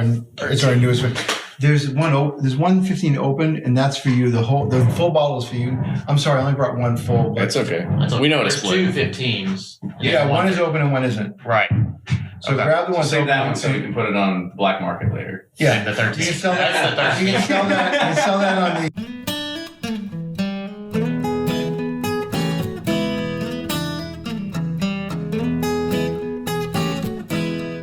It's our newest one. There's 115 open, and that's for you. The full bottle is for you. I'm sorry, I only brought one full. That's okay. We know it's two 15s. Yeah, one is open and one isn't. Right. So grab the one. Save that one so we can put it on black market later. Yeah, the 13. You can sell that. You can sell that. You can sell that on the.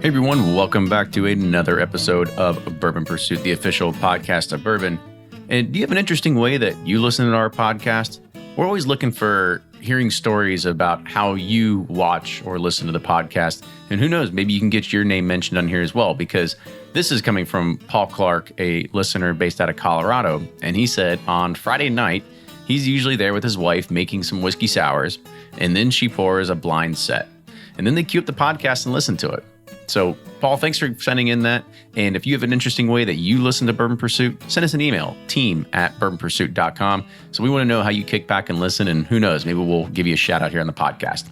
Hey everyone, welcome back to another episode of Bourbon Pursuit, the official podcast of Bourbon. And do you have an interesting way that you listen to our podcast? We're always looking for hearing stories about how you watch or listen to the podcast. And who knows, maybe you can get your name mentioned on here as well, because this is coming from Paul Clark, a listener based out of Colorado. And he said on Friday night, he's usually there with his wife making some whiskey sours, and then she pours a blind set. And then they queue up the podcast and listen to it. So, Paul, thanks for sending in that. And if you have an interesting way that you listen to Bourbon Pursuit, send us an email, team@bourbonpursuit.com. So we want to know how you kick back and listen, and who knows, maybe we'll give you a shout out here on the podcast.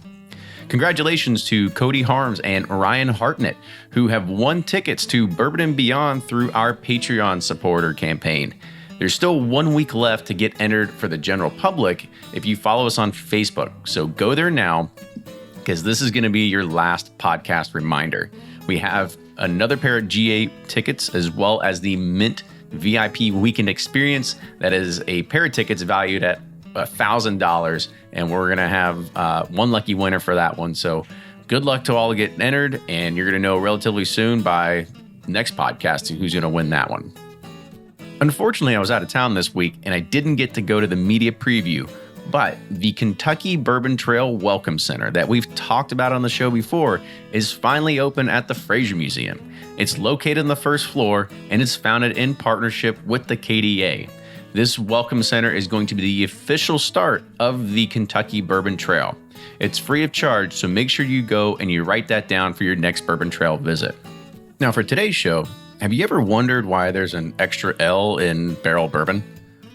Congratulations to Cody Harms and Ryan Hartnett, who have won tickets to Bourbon and Beyond through our Patreon supporter campaign. There's still 1 week left to get entered for the general public if you follow us on Facebook. So go there now, because this is going to be your last podcast reminder. We have another pair of GA tickets, as well as the Mint VIP Weekend Experience. That is a pair of tickets valued at $1,000, and we're going to have one lucky winner for that one. So good luck to all get entered, and you're going to know relatively soon by next podcast who's going to win that one. Unfortunately, I was out of town this week, and I didn't get to go to the media preview. But the Kentucky Bourbon Trail Welcome Center that we've talked about on the show before is finally open at the Fraser Museum. It's located on the first floor, and it's founded in partnership with the KDA. This Welcome Center is going to be the official start of the Kentucky Bourbon Trail. It's free of charge, so make sure you go and you write that down for your next Bourbon Trail visit. Now, for today's show, have you ever wondered why there's an extra L in Barrell bourbon?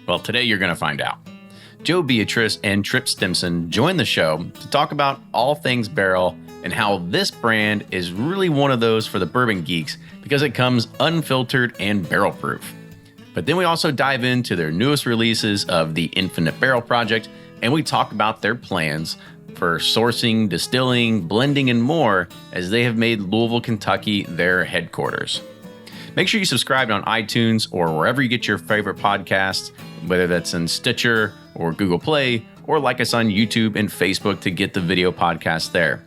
Well, today you're going to find out. Joe Beatrice and Tripp Stimson joined the show to talk about all things Barrell and how this brand is really one of those for the bourbon geeks because it comes unfiltered and barrel proof. But then we also dive into their newest releases of the Infinite Barrel Project, and we talk about their plans for sourcing, distilling, blending, and more as they have made Louisville, Kentucky their headquarters. Make sure you subscribe on iTunes or wherever you get your favorite podcasts, whether that's in Stitcher or Google Play, or like us on YouTube and Facebook to get the video podcast there.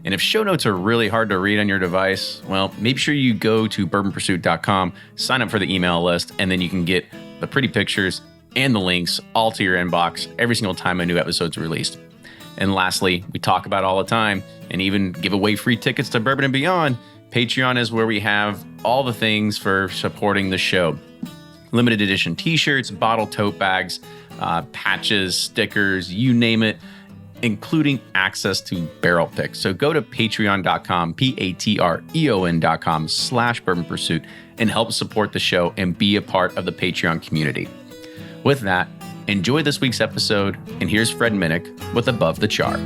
And if show notes are really hard to read on your device, well, make sure you go to bourbonpursuit.com, sign up for the email list, and then you can get the pretty pictures and the links all to your inbox every single time a new episode's released. And lastly, we talk about all the time and even give away free tickets to Bourbon and Beyond. Patreon is where we have all the things for supporting the show. Limited edition t-shirts, bottle tote bags, patches, stickers, you name it, including access to barrel picks. So go to patreon.com, patreon.com/Bourbon Pursuit and help support the show and be a part of the Patreon community. With that, enjoy this week's episode, and here's Fred Minnick with Above the Char.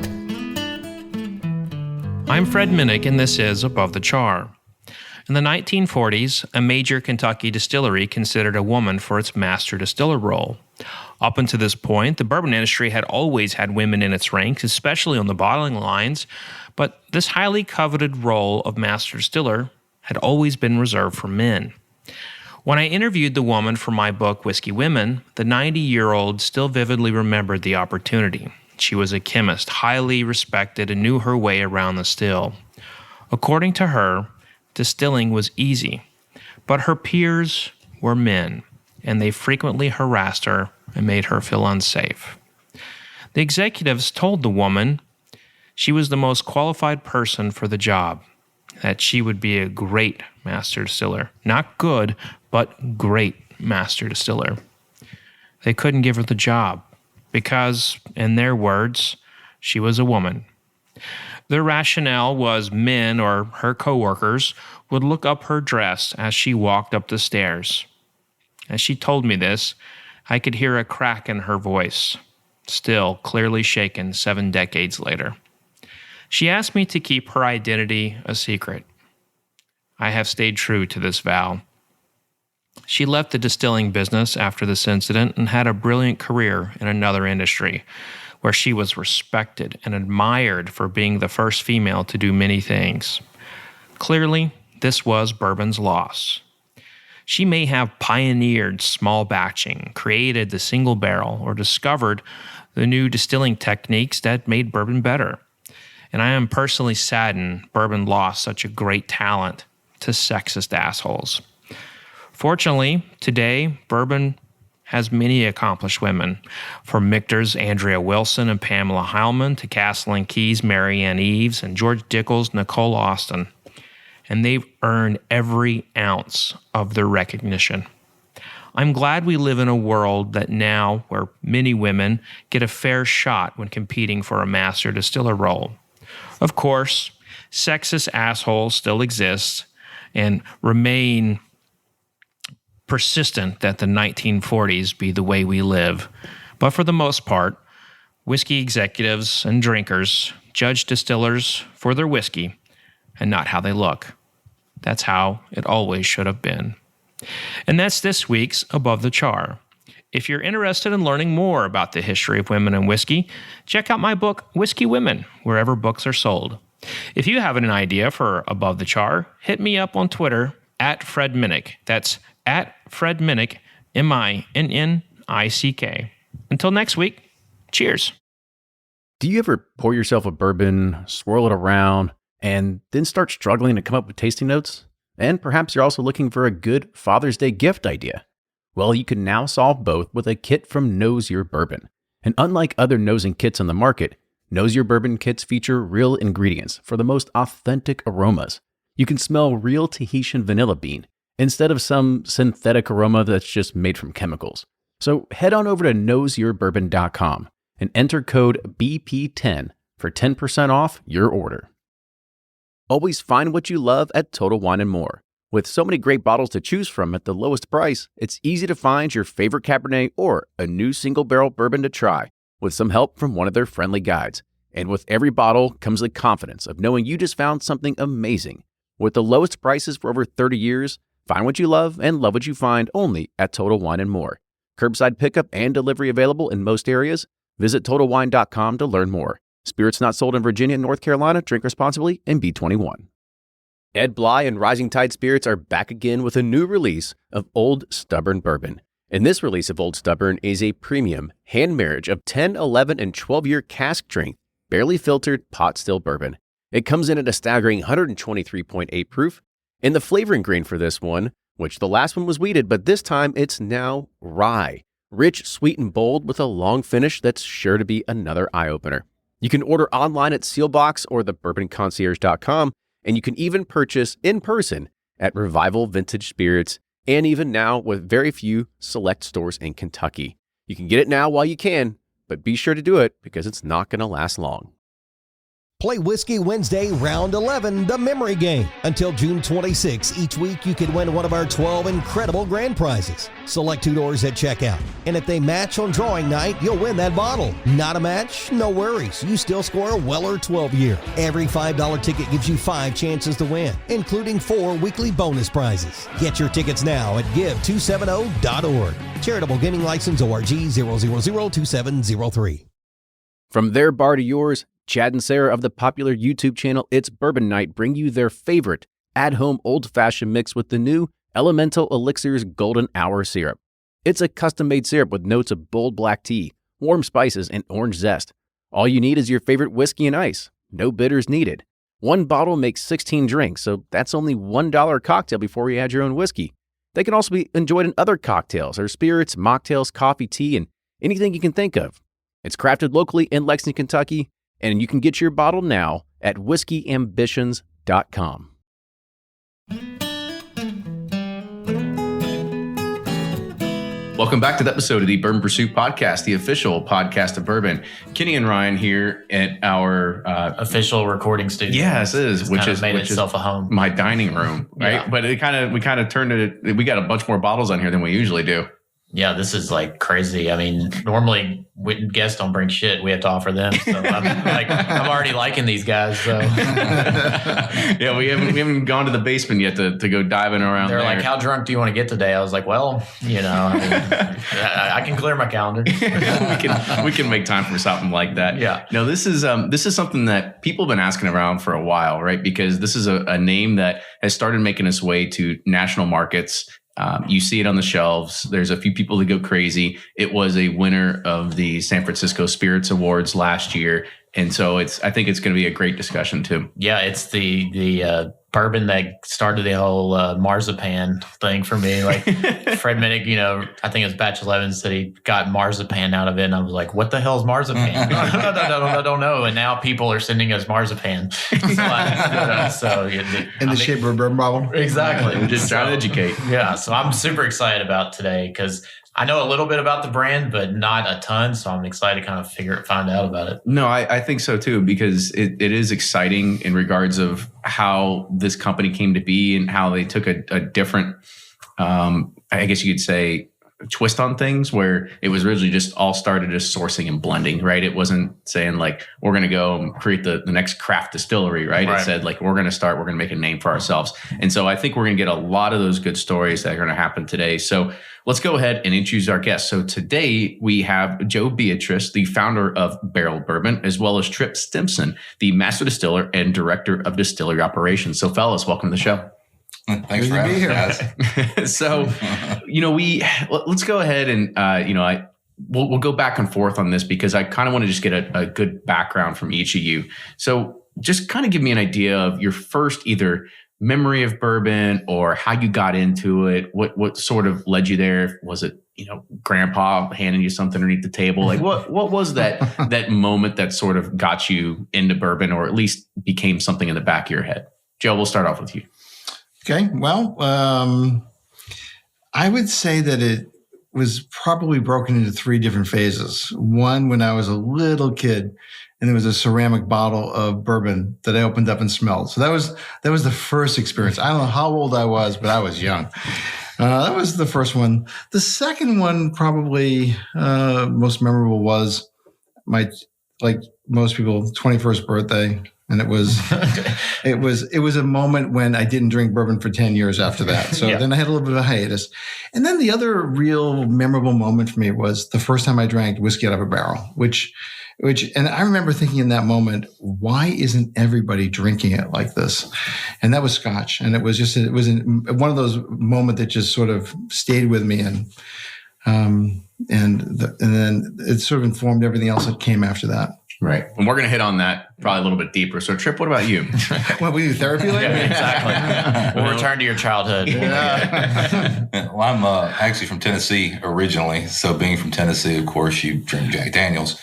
I'm Fred Minnick, and this is Above the Char. In the 1940s, a major Kentucky distillery considered a woman for its master distiller role. Up until this point, the bourbon industry had always had women in its ranks, especially on the bottling lines, but this highly coveted role of master distiller had always been reserved for men. When I interviewed the woman for my book, Whiskey Women, the 90-year-old still vividly remembered the opportunity. She was a chemist, highly respected, and knew her way around the still. According to her, distilling was easy, but her peers were men, and they frequently harassed her and made her feel unsafe. The executives told the woman she was the most qualified person for the job, that she would be a great master distiller. Not good, but great master distiller. They couldn't give her the job because, in their words, she was a woman. Their rationale was men or her coworkers would look up her dress as she walked up the stairs. As she told me this, I could hear a crack in her voice, still clearly shaken 7 decades later. She asked me to keep her identity a secret. I have stayed true to this vow. She left the distilling business after this incident and had a brilliant career in another industry, where she was respected and admired for being the first female to do many things. Clearly, this was bourbon's loss. She may have pioneered small batching, created the single barrel, or discovered the new distilling techniques that made bourbon better. And I am personally saddened bourbon lost such a great talent to sexist assholes. Fortunately, today, bourbon has many accomplished women, from Michter's Andrea Wilson and Pamela Heilman to Castle and Key's Marianne Eaves and George Dickel's Nicole Austin. And they've earned every ounce of their recognition. I'm glad we live in a world that now where many women get a fair shot when competing for a master distiller role. Of course, sexist assholes still exist and remain persistent that the 1940s be the way we live. But for the most part, whiskey executives and drinkers judge distillers for their whiskey and not how they look. That's how it always should have been. And that's this week's Above the Char. If you're interested in learning more about the history of women in whiskey, check out my book, Whiskey Women, wherever books are sold. If you have an idea for Above the Char, hit me up on Twitter at Fred Minnick. That's at Fred Minnick, Minnick. Until next week, cheers. Do you ever pour yourself a bourbon, swirl it around, and then start struggling to come up with tasting notes? And perhaps you're also looking for a good Father's Day gift idea. Well, you can now solve both with a kit from Knows Your Bourbon. And unlike other nosing kits on the market, Knows Your Bourbon kits feature real ingredients for the most authentic aromas. You can smell real Tahitian vanilla bean instead of some synthetic aroma that's just made from chemicals. So head on over to knowsyourbourbon.com and enter code BP10 for 10% off your order. Always find what you love at Total Wine & More. With so many great bottles to choose from at the lowest price, it's easy to find your favorite Cabernet or a new single barrel bourbon to try with some help from one of their friendly guides. And with every bottle comes the confidence of knowing you just found something amazing. With the lowest prices for over 30 years, find what you love and love what you find only at Total Wine & More. Curbside pickup and delivery available in most areas. Visit TotalWine.com to learn more. Spirits not sold in Virginia and North Carolina. Drink responsibly and be 21. Ed Bly and Rising Tide Spirits are back again with a new release of Old Stubborn Bourbon. And this release of Old Stubborn is a premium hand marriage of 10, 11, and 12-year cask strength, barely filtered pot still bourbon. It comes in at a staggering 123.8 proof. And the flavoring grain for this one, which the last one was wheated, but this time it's now rye. Rich, sweet, and bold with a long finish that's sure to be another eye-opener. You can order online at Sealbox or thebourbonconcierge.com, and you can even purchase in person at Revival Vintage Spirits, and even now with very few select stores in Kentucky. You can get it now while you can, but be sure to do it because it's not going to last long. Play Whiskey Wednesday Round 11, the memory game. Until June 26, each week you can win one of our 12 incredible grand prizes. Select $2 at checkout. And if they match on drawing night, you'll win that bottle. Not a match? No worries. You still score a Weller 12-year. Every $5 ticket gives you 5 chances to win, including 4 weekly bonus prizes. Get your tickets now at give270.org. Charitable Gaming License ORG 0002703. From their bar to yours, Chad and Sarah of the popular YouTube channel It's Bourbon Night bring you their favorite at-home old-fashioned mix with the new Elemental Elixir's Golden Hour Syrup. It's a custom-made syrup with notes of bold black tea, warm spices, and orange zest. All you need is your favorite whiskey and ice. No bitters needed. One bottle makes 16 drinks, so that's only $1 a cocktail before you add your own whiskey. They can also be enjoyed in other cocktails or spirits, mocktails, coffee, tea, and anything you can think of. It's crafted locally in Lexington, Kentucky, and you can get your bottle now at whiskeyambitions.com. Welcome back to the episode of the Bourbon Pursuit Podcast, the official podcast of bourbon. Kenny and Ryan here at our official recording studio. Yes, it is, which made itself a home. My dining room, right? Yeah. But we kind of turned it. We got a bunch more bottles on here than we usually do. Yeah, this is like crazy. I mean, normally guests don't bring shit. We have to offer them. So I'm already liking these guys. So Yeah, we haven't gone to the basement yet to go diving around. They're there. like, "How drunk do you want to get today?" I was like, "Well, I can clear my calendar. we can make time for something like that." Yeah. No, this is something that people have been asking around for a while, right? Because this is a name that has started making its way to national markets. You see it on the shelves. There's a few people that go crazy. It was a winner of the San Francisco Spirits Awards last year. And so I think it's going to be a great discussion too. Yeah, it's the bourbon that started the whole marzipan thing for me. Like Fred Minnick, I think it was Batch 11 said he got marzipan out of it. And I was like, what the hell is marzipan? I don't know. And now people are sending us marzipan. In the shape of a bourbon bottle? Exactly. We're just trying to educate. Yeah. So I'm super excited about today because I know a little bit about the brand, but not a ton. So I'm excited to kind of find out about it. No, I think so too, because it is exciting in regards of how this company came to be and how they took a different, I guess you could say, twist on things, where it was originally just all started as sourcing and blending, right? It wasn't saying like, we're going to go and create the next craft distillery, right? It said like, we're going to make a name for ourselves. And so I think we're going to get a lot of those good stories that are going to happen today. So let's go ahead and introduce our guests. So today we have Joe Beatrice, the founder of Barrell Bourbon, as well as Tripp Stimson, the master distiller and director of distillery operations. So fellas, welcome to the show. Thanks for having us, guys. So, let's go ahead and, we'll go back and forth on this because I kind of want to just get a good background from each of you. So just kind of give me an idea of your first either memory of bourbon or how you got into it. What sort of led you there? Was it, grandpa handing you something underneath the table? Like what was that moment that sort of got you into bourbon, or at least became something in the back of your head? Joe, we'll start off with you. Okay. Well, I would say that it was probably broken into three different phases. One, when I was a little kid, and there was a ceramic bottle of bourbon that I opened up and smelled. So that was the first experience. I don't know how old I was, but I was young. That was the first one. The second one, probably most memorable, was my, like most people, 21st birthday. And it was a moment when I didn't drink bourbon for 10 years after that. So then I had a little bit of a hiatus. And then the other real memorable moment for me was the first time I drank whiskey out of a barrel, which, and I remember thinking in that moment, why isn't everybody drinking it like this? And that was Scotch. And it was one of those moments that just sort of stayed with me. And then it sort of informed everything else that came after that. Right. And we're going to hit on that probably a little bit deeper. So Tripp, what about you? What, we do therapy later? Yeah, exactly. We'll return to your childhood. Well, I'm actually from Tennessee originally. So being from Tennessee, of course, you drink Jack Daniels.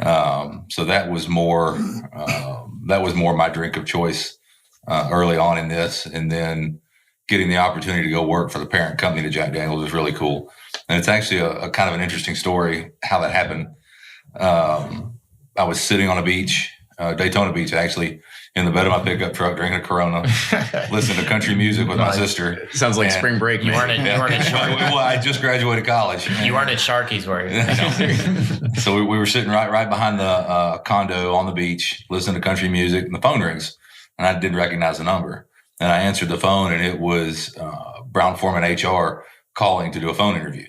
So that was more my drink of choice early on in this. And then getting the opportunity to go work for the parent company to Jack Daniels was really cool. And it's actually a kind of an interesting story how that happened. I was sitting on a beach, Daytona Beach, actually, in the bed of my pickup truck, drinking a Corona, listening to country music with my sister. Sounds like spring break. You weren't at Sharky's. Well, I just graduated college. You weren't at Sharky's, were you? So we were sitting right behind the condo on the beach, listening to country music, and the phone rings, and I didn't recognize the number. And I answered the phone, and it was Brown-Forman HR calling to do a phone interview.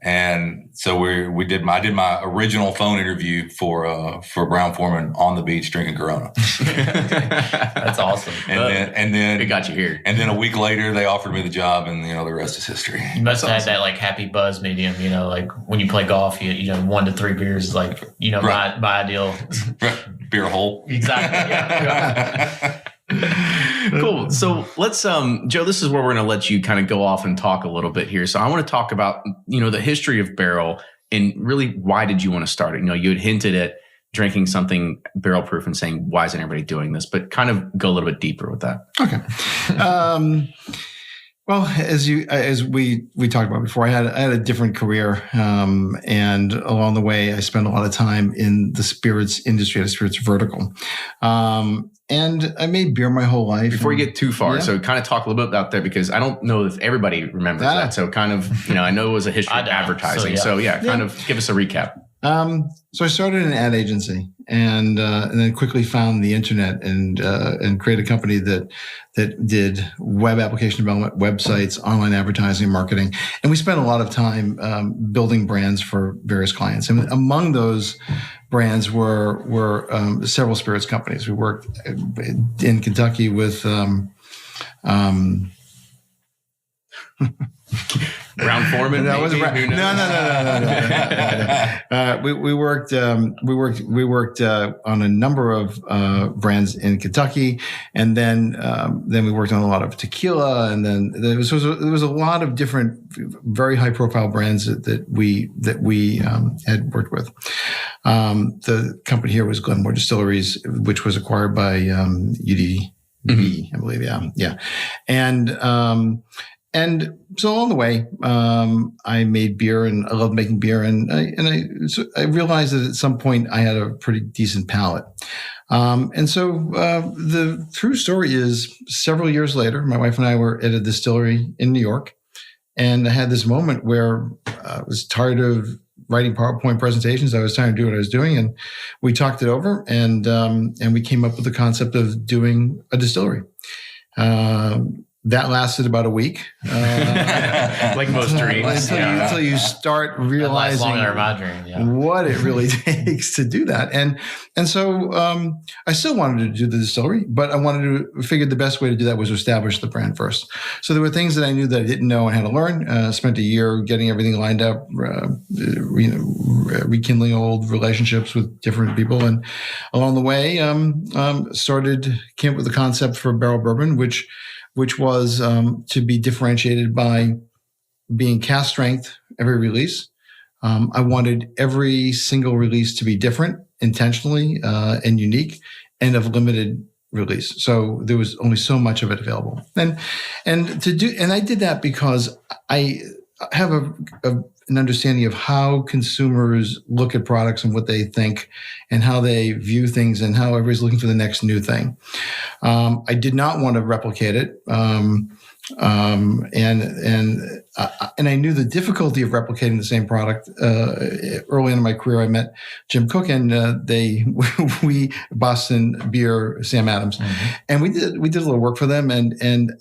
And so I did my original phone interview for Brown-Forman on the beach drinking Corona. That's awesome. And then it got you here. And then a week later they offered me the job, and the rest is history. You must have had that like happy buzz medium, like when you play golf, you 1 to 3 beers is like, Right. my ideal Beer hole. Exactly. Yeah. Cool. So let's, Joe, this is where we're going to let you kind of go off and talk a little bit here. So I want to talk about, the history of Barrell and really why did you want to start it? You had hinted at drinking something barrel proof and saying, why isn't everybody doing this? But kind of go a little bit deeper with that. Okay. Well, as we talked about before, I had a different career, and along the way, I spent a lot of time in the spirits industry, the spirits vertical, and I made beer my whole life. Before you get too far, so kind of talk a little bit about that, because I don't know if everybody remembers that. So kind of, I know it was a history of advertising. So kind of give us a recap. So I started an ad agency, and then quickly found the internet and created a company that did web application development, websites, online advertising, marketing, and we spent a lot of time building brands for various clients. And among those brands were several spirits companies. We worked in Kentucky with. Brown Foreman. That was no. We worked on a number of brands in Kentucky, and then we worked on a lot of tequila, and then there was a lot of different very high profile brands that we had worked with. The company here was Glenmore Distilleries, which was acquired by UDB, I believe. Yeah, and so along the way, I made beer, and I loved making beer, and I realized that at some point I had a pretty decent palate. And so the true story is, several years later, my wife and I were at a distillery in New York, and I had this moment where I was tired of writing PowerPoint presentations. I was trying to do what I was doing, and we talked it over, and we came up with the concept of doing a distillery. That lasted about a week. Like most dreams. Until you start realizing what it really takes to do that. And so I still wanted to do the distillery, but I wanted to figure the best way to do that was to establish the brand first. So there were things that I knew that I didn't know and had to learn. Spent a year getting everything lined up, rekindling old relationships with different people. And along the way, came up with the concept for Barrell Bourbon, which was to be differentiated by being cask strength every release. I wanted every single release to be different intentionally and unique, and of limited release. So there was only so much of it available. And I did that because I have an understanding of how consumers look at products and what they think and how they view things and how everybody's looking for the next new thing. I did not want to replicate it. And I knew the difficulty of replicating the same product. Early in my career, I met Jim Cook and we Boston Beer, Sam Adams, and we did a little work for them, and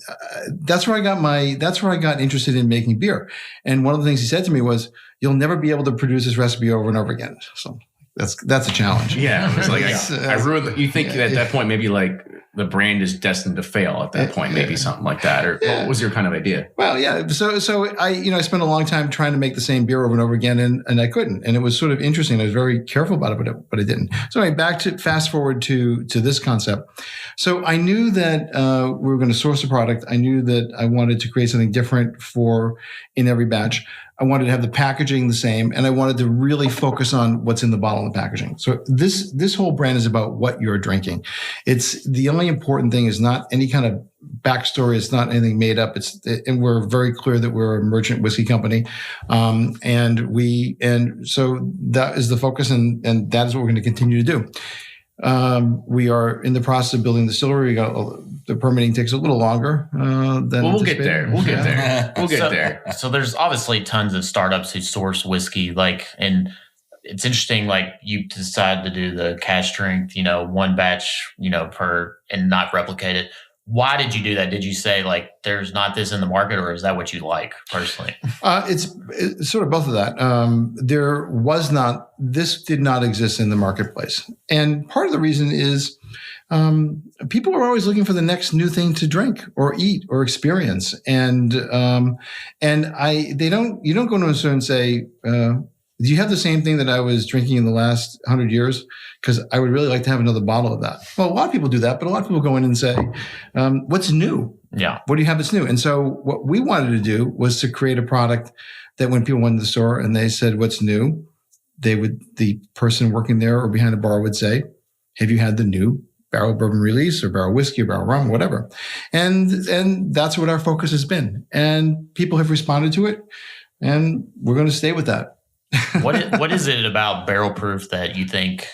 that's where I got interested in making beer. And one of the things he said to me was, "You'll never be able to produce this recipe over and over again." So that's a challenge. Yeah, it's like I ruined. You think at that point maybe like the brand is destined to fail at that point, maybe something like that, or what was your kind of idea? Well, yeah. So I spent a long time trying to make the same beer over and over again, and I couldn't. And it was sort of interesting. I was very careful about it, but I didn't. So anyway, fast forward to this concept. So I knew that we were going to source a product. I knew that I wanted to create something different in every batch. I wanted to have the packaging the same, and I wanted to really focus on what's in the bottle and the packaging. So this whole brand is about what you're drinking. It's the only important thing is not any kind of backstory. It's not anything made up. And we're very clear that we're a merchant whiskey company, and so that is the focus, and that is what we're going to continue to do. We are in the process of building the distillery. The permitting takes a little longer than. Well, we'll get there. We'll get there. So there's obviously tons of startups who source whiskey, and it's interesting. You decide to do the cask strength, one batch, per, and not replicate it. Why did you do that? Did you say there's not this in the market, or is that what you like personally? It's sort of both of that. This did not exist in the marketplace. And part of the reason is people are always looking for the next new thing to drink or eat or experience. And you don't go to a store and say, do you have the same thing that I was drinking in the last 100 years? Because I would really like to have another bottle of that. Well, a lot of people do that, but a lot of people go in and say, what's new? Yeah. What do you have that's new? And so what we wanted to do was to create a product that when people went to the store and they said, what's new? The person working there or behind the bar would say, have you had the new barrel bourbon release or barrel whiskey or barrel rum, whatever. And that's what our focus has been. And people have responded to it, and we're going to stay with that. What is it about barrel proof that you think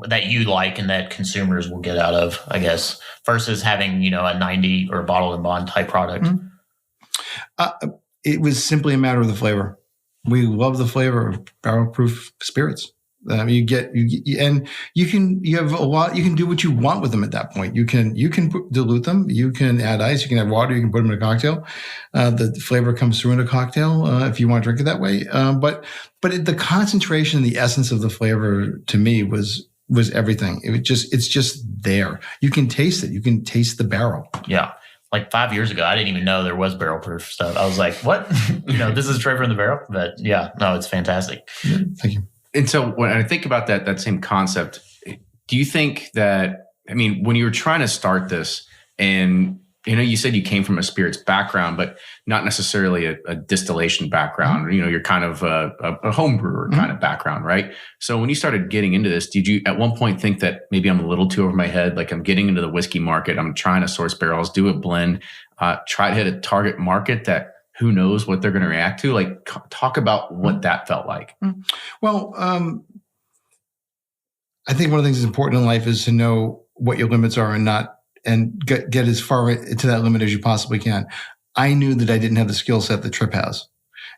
that you like and that consumers will get out of, I guess, versus having, a 90 or a bottle and bond type product? It was simply a matter of the flavor. We love the flavor of barrel proof spirits. You can have a lot. You can do what you want with them at that point. You can dilute them. You can add ice. You can add water. You can put them in a cocktail. The flavor comes through in a cocktail if you want to drink it that way. But the concentration, the essence of the flavor to me was everything. It's just there. You can taste it. You can taste the barrel. Yeah. Like 5 years ago, I didn't even know there was barrel proof stuff. I was like, what? This is straight from the barrel. But yeah, no, it's fantastic. Thank you. And so when I think about that same concept, do you think that, when you were trying to start this, and you said you came from a spirits background, but not necessarily a distillation background, you're kind of a home brewer kind of background, right? So when you started getting into this, did you at one point think that maybe I'm a little too over my head, like I'm getting into the whiskey market, I'm trying to source barrels, do a blend, try to hit a target market that who knows what they're going to react to? Like, talk about what that felt like. Well, I think one of the things that's important in life is to know what your limits are and get as far to that limit as you possibly can. I knew that I didn't have the skill set that Tripp has.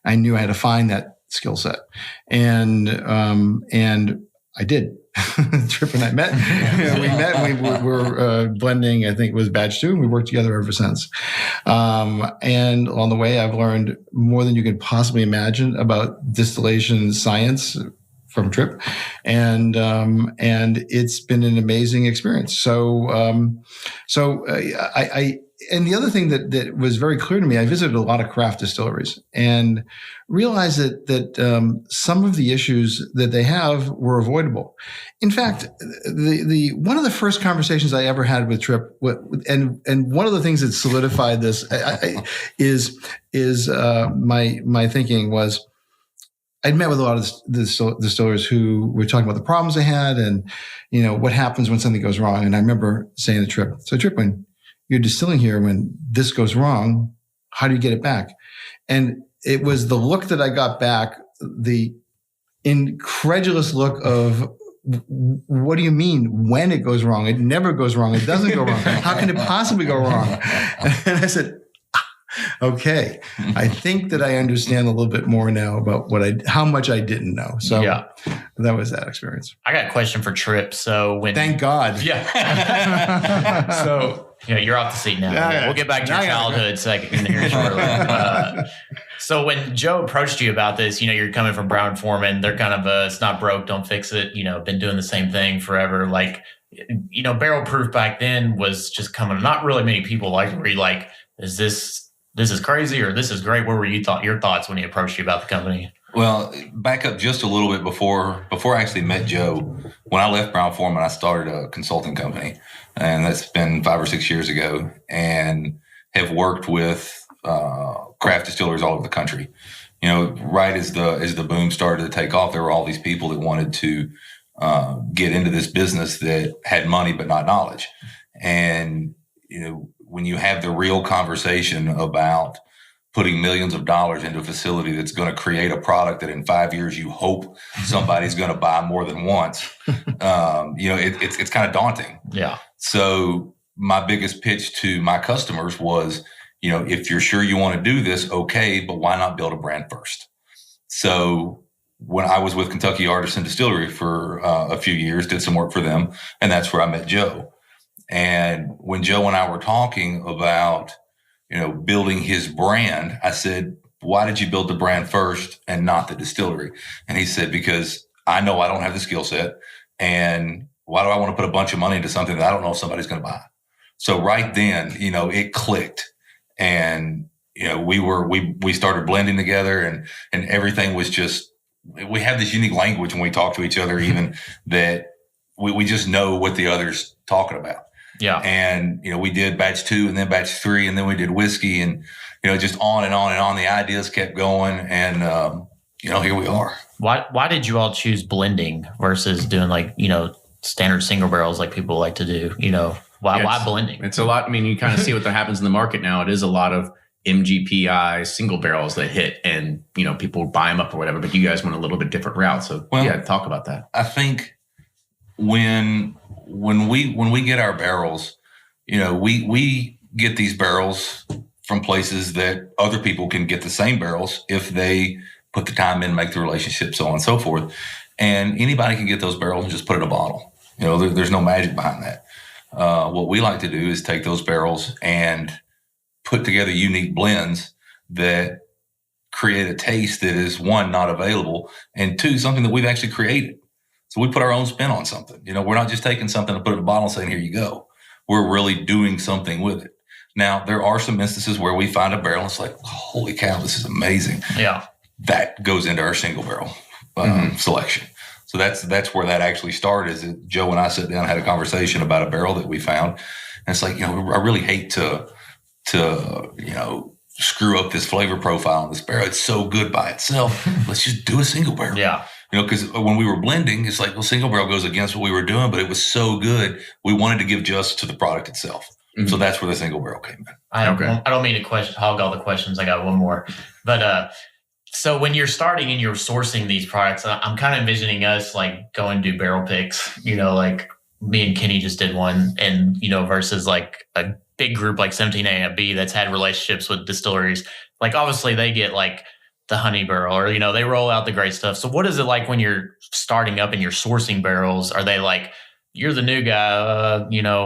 I knew I had to find that skill set, and I did. Tripp and I met. We met. We were blending. I think it was batch 2, and we worked together ever since. And along the way, I've learned more than you could possibly imagine about distillation science from Tripp, and it's been an amazing experience. So I and the other thing that was very clear to me, I visited a lot of craft distilleries and realized that some of the issues that they have were avoidable. In fact, the one of the first conversations I ever had with Tripp, and one of the things that solidified this is my thinking was, I'd met with a lot of distillers who were talking about the problems they had and, what happens when something goes wrong. And I remember saying to Tripp, so Tripp, when you're distilling here, when this goes wrong, how do you get it back? And it was the look that I got back, the incredulous look of, what do you mean when it goes wrong? It never goes wrong. It doesn't go wrong. How can it possibly go wrong? And I said, okay, I think that I understand a little bit more now about how much I didn't know. So that was that experience. I got a question for Tripp. So thank God. Yeah. So you're off the seat now. We'll get back to your childhood second here shortly. So when Joe approached you about this, you're coming from Brown-Forman. They're kind of it's not broke, don't fix it. Been doing the same thing forever. Like, barrel proof back then was just coming. Not really many people were like, is this is crazy or this is great? What were your thoughts when he approached you about the company? Well, back up just a little bit before I actually met Joe. When I left Brown-Forman, I started a consulting company, and that's been 5 or 6 years ago, and have worked with craft distillers all over the country. Right as the boom started to take off, there were all these people that wanted to get into this business that had money but not knowledge. And when you have the real conversation about putting millions of dollars into a facility that's going to create a product that in 5 years you hope somebody's going to buy more than once, it's kind of daunting. Yeah. So my biggest pitch to my customers was, if you're sure you want to do this, okay, but why not build a brand first? So when I was with Kentucky Artisan Distillery for a few years, did some work for them, and that's where I met Joe. And when Joe and I were talking about, building his brand, I said, why did you build the brand first and not the distillery? And he said, because I know I don't have the skill set, and why do I want to put a bunch of money into something that I don't know if somebody's going to buy? So right then, it clicked, and, we started blending together, and everything was just, we have this unique language when we talk to each other, even that we just know what the other's talking about. Yeah. And, we did batch 2 and then batch 3, and then we did whiskey, and, just on and on and on. The ideas kept going, and, here we are. Why did you all choose blending versus doing standard single barrels like people like to do. Why blending? It's a lot. I mean, you kind of see what happens in the market now. It is a lot of MGPI single barrels that hit, and people buy them up or whatever. But you guys went a little bit different route. So talk about that. I think when we get our barrels, we get these barrels from places that other people can get the same barrels if they put the time in, make the relationship, so on and so forth. And anybody can get those barrels and just put it in a bottle. There's no magic behind that. What we like to do is take those barrels and put together unique blends that create a taste that is, one, not available, and two, something that we've actually created. So we put our own spin on something. We're not just taking something and put it in a bottle and saying, here you go. We're really doing something with it. Now, there are some instances where we find a barrel and it's like, holy cow, this is amazing. Yeah. That goes into our single barrel selection. So that's where that actually started. Is that Joe and I sat down and had a conversation about a barrel that we found. And it's like, I really hate to screw up this flavor profile on this barrel. It's so good by itself. Let's just do a single barrel. Yeah. Because when we were blending, it's like, well, single barrel goes against what we were doing, but it was so good. We wanted to give justice to the product itself. Mm-hmm. So that's where the single barrel came in. I don't mean to hog all the questions. I got one more. But so when you're starting and you're sourcing these products, I'm kind of envisioning us like going to do barrel picks, like me and Kenny just did one, and, versus like a big group like 17A and B that's had relationships with distilleries. Like obviously they get like the honey barrel, or, they roll out the great stuff. So what is it like when you're starting up and you're sourcing barrels? Are they like, you're the new guy,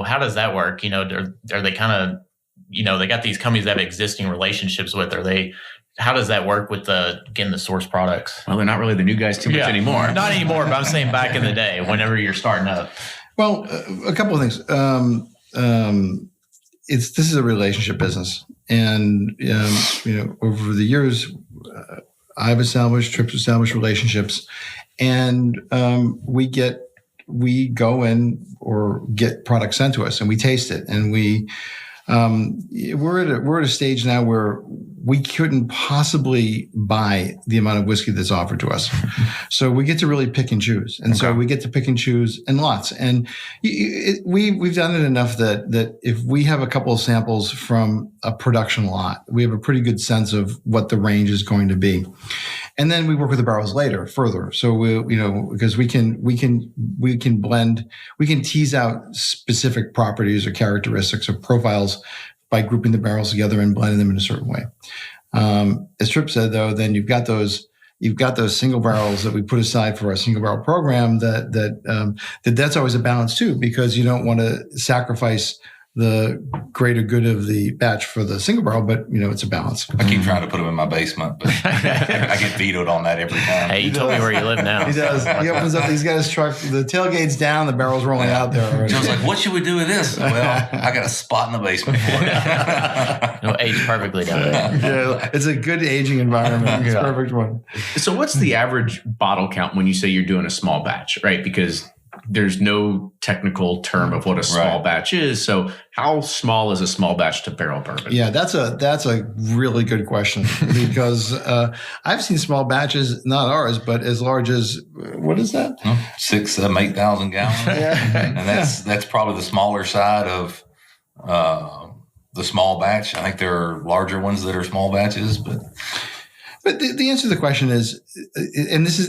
how does that work? Are they kind of, they got these companies that have existing relationships with, how does that work with the source products? Well, they're not really the new guys too much anymore. Not anymore, but I'm saying back in the day, whenever you're starting up. Well, a couple of things. This is a relationship business, and over the years, I've established, Tripp's established relationships, and we go in or get products sent to us, and we taste it, and we're at a stage now where we couldn't possibly buy the amount of whiskey that's offered to us. So we get to really pick and choose. And so we get to pick and choose in lots. And we've done it enough that if we have a couple of samples from a production lot, we have a pretty good sense of what the range is going to be. And then we work with the barrels later, further. So because we can blend, we can tease out specific properties or characteristics or profiles by grouping the barrels together and blending them in a certain way. As Tripp said, though, then you've got those single barrels that we put aside for our single barrel program. That's always a balance too, because you don't want to sacrifice the greater good of the batch for the single barrel, but it's a balance. I keep trying to put them in my basement, but I get vetoed on that every time. Hey, you told me where you live now. He does. He opens up these guys' truck, the tailgate's down, the barrel's rolling out there already. Joe's like, what should we do with this? Well, I got a spot in the basement for it. Age perfectly down there. Yeah, it's a good aging environment. It's a perfect one. So what's the average bottle count when you say you're doing a small batch, right? Because there's no technical term of what a small batch is. So how small is a small batch to barrel bourbon? Yeah, that's a really good question, because I've seen small batches, not ours, but as large as, what is that? 6,000, 7,000, 8,000 gallons. Yeah. And that's probably the smaller side of the small batch. I think there are larger ones that are small batches, But the answer to the question is, and this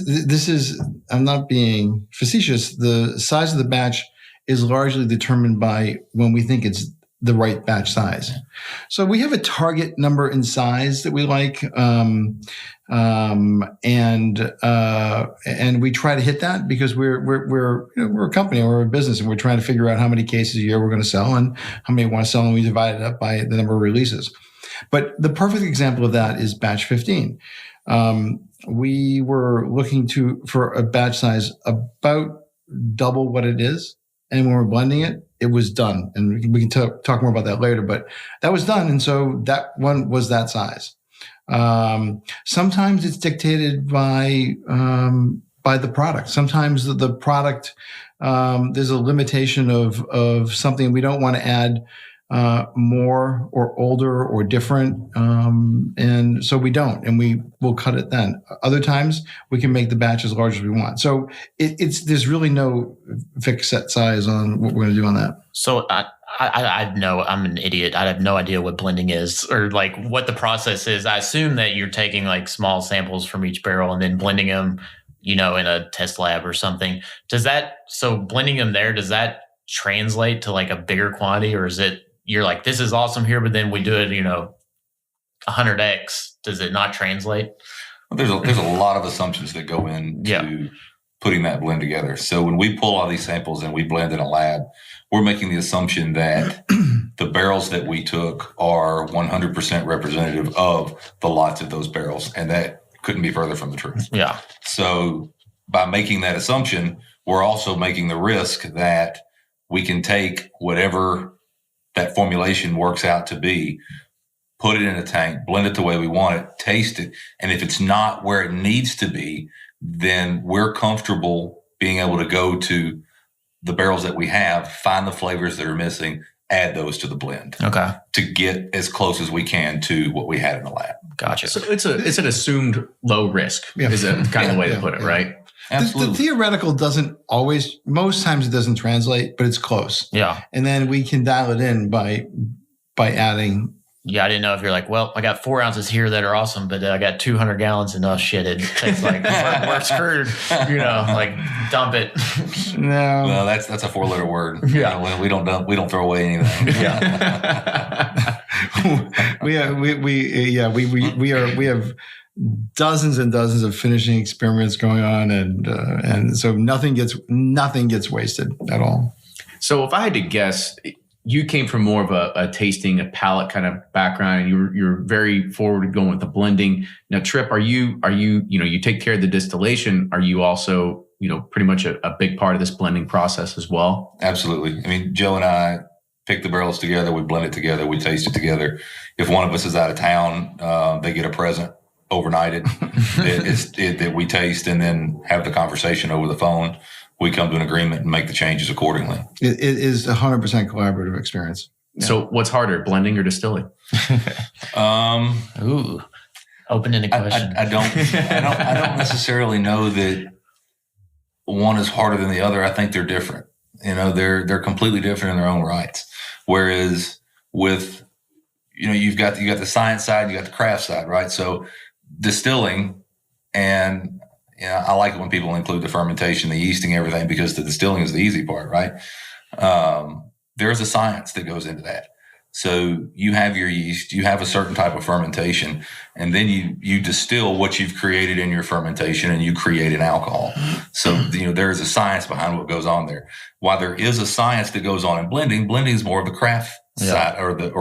is, I'm not being facetious, the size of the batch is largely determined by when we think it's the right batch size. So we have a target number in size that we like, and we try to hit that, because we're a company, we're a business, and we're trying to figure out how many cases a year we're going to sell and how many we want to sell, and we divide it up by the number of releases. But the perfect example of that is batch 15. We were looking for a batch size about double what it is. And when we're blending it, it was done. And we can talk more about that later, but that was done. And so that one was that size. Sometimes it's dictated by the product. Sometimes the product, there's a limitation of something. We don't want to add more or older or different. And so we don't, and we will cut it then. Other times we can make the batch as large as we want. So there's really no fixed set size on what we're going to do on that. So I'm an idiot. I have no idea what blending is or like what the process is. I assume that you're taking like small samples from each barrel and then blending them, in a test lab or something. So blending them there, does that translate to like a bigger quantity, or is it, you're like, this is awesome here, but then we do it, 100x. Does it not translate? Well, there's a lot of assumptions that go into putting that blend together. So when we pull all these samples and we blend in a lab, we're making the assumption that the barrels that we took are 100% representative of the lots of those barrels. And that couldn't be further from the truth. Yeah. So by making that assumption, we're also making the risk that we can take whatever that formulation works out to be, put it in a tank, blend it the way we want it, taste it. And if it's not where it needs to be, then we're comfortable being able to go to the barrels that we have, find the flavors that are missing, add those to the blend. Okay. To get as close as we can to what we had in the lab. Gotcha. So it's an assumed low risk is a kind of way to put it, right? Absolutely. The theoretical doesn't always, most times it doesn't translate, but it's close. Yeah. And then we can dial it in by adding. Yeah, I didn't know if you're like, well, I got 4 ounces here that are awesome, but I got 200 gallons and shit, it tastes like we're screwed. Like dump it. No. Well, that's a 4-letter word. Yeah. We don't throw away anything. Yeah. we have dozens and dozens of finishing experiments going on, and so nothing gets wasted at all. So if I had to guess, you came from more of a tasting, a palate kind of background, and you're very forward going with the blending. Now, Tripp, are you you take care of the distillation? Are you also pretty much a big part of this blending process as well? Absolutely. I mean, Joe and I pick the barrels together, we blend it together, we taste it together. If one of us is out of town, they get a present overnighted that we taste and then have the conversation over the phone. We come to an agreement and make the changes accordingly. It is 100% collaborative experience. Yeah. So what's harder, blending or distilling? Ooh, open-ended question. I don't necessarily know that one is harder than the other. I think they're different. They're completely different in their own rights. Whereas with, you've got the science side, you got the craft side, right? So distilling, and I like it when people include the fermentation, the yeasting, everything, because the distilling is the easy part, right? There's a science that goes into that. So you have your yeast, you have a certain type of fermentation, and then you distill what you've created in your fermentation and you create an alcohol. So, there is a science behind what goes on there. While there is a science that goes on in blending is more of the craft side or the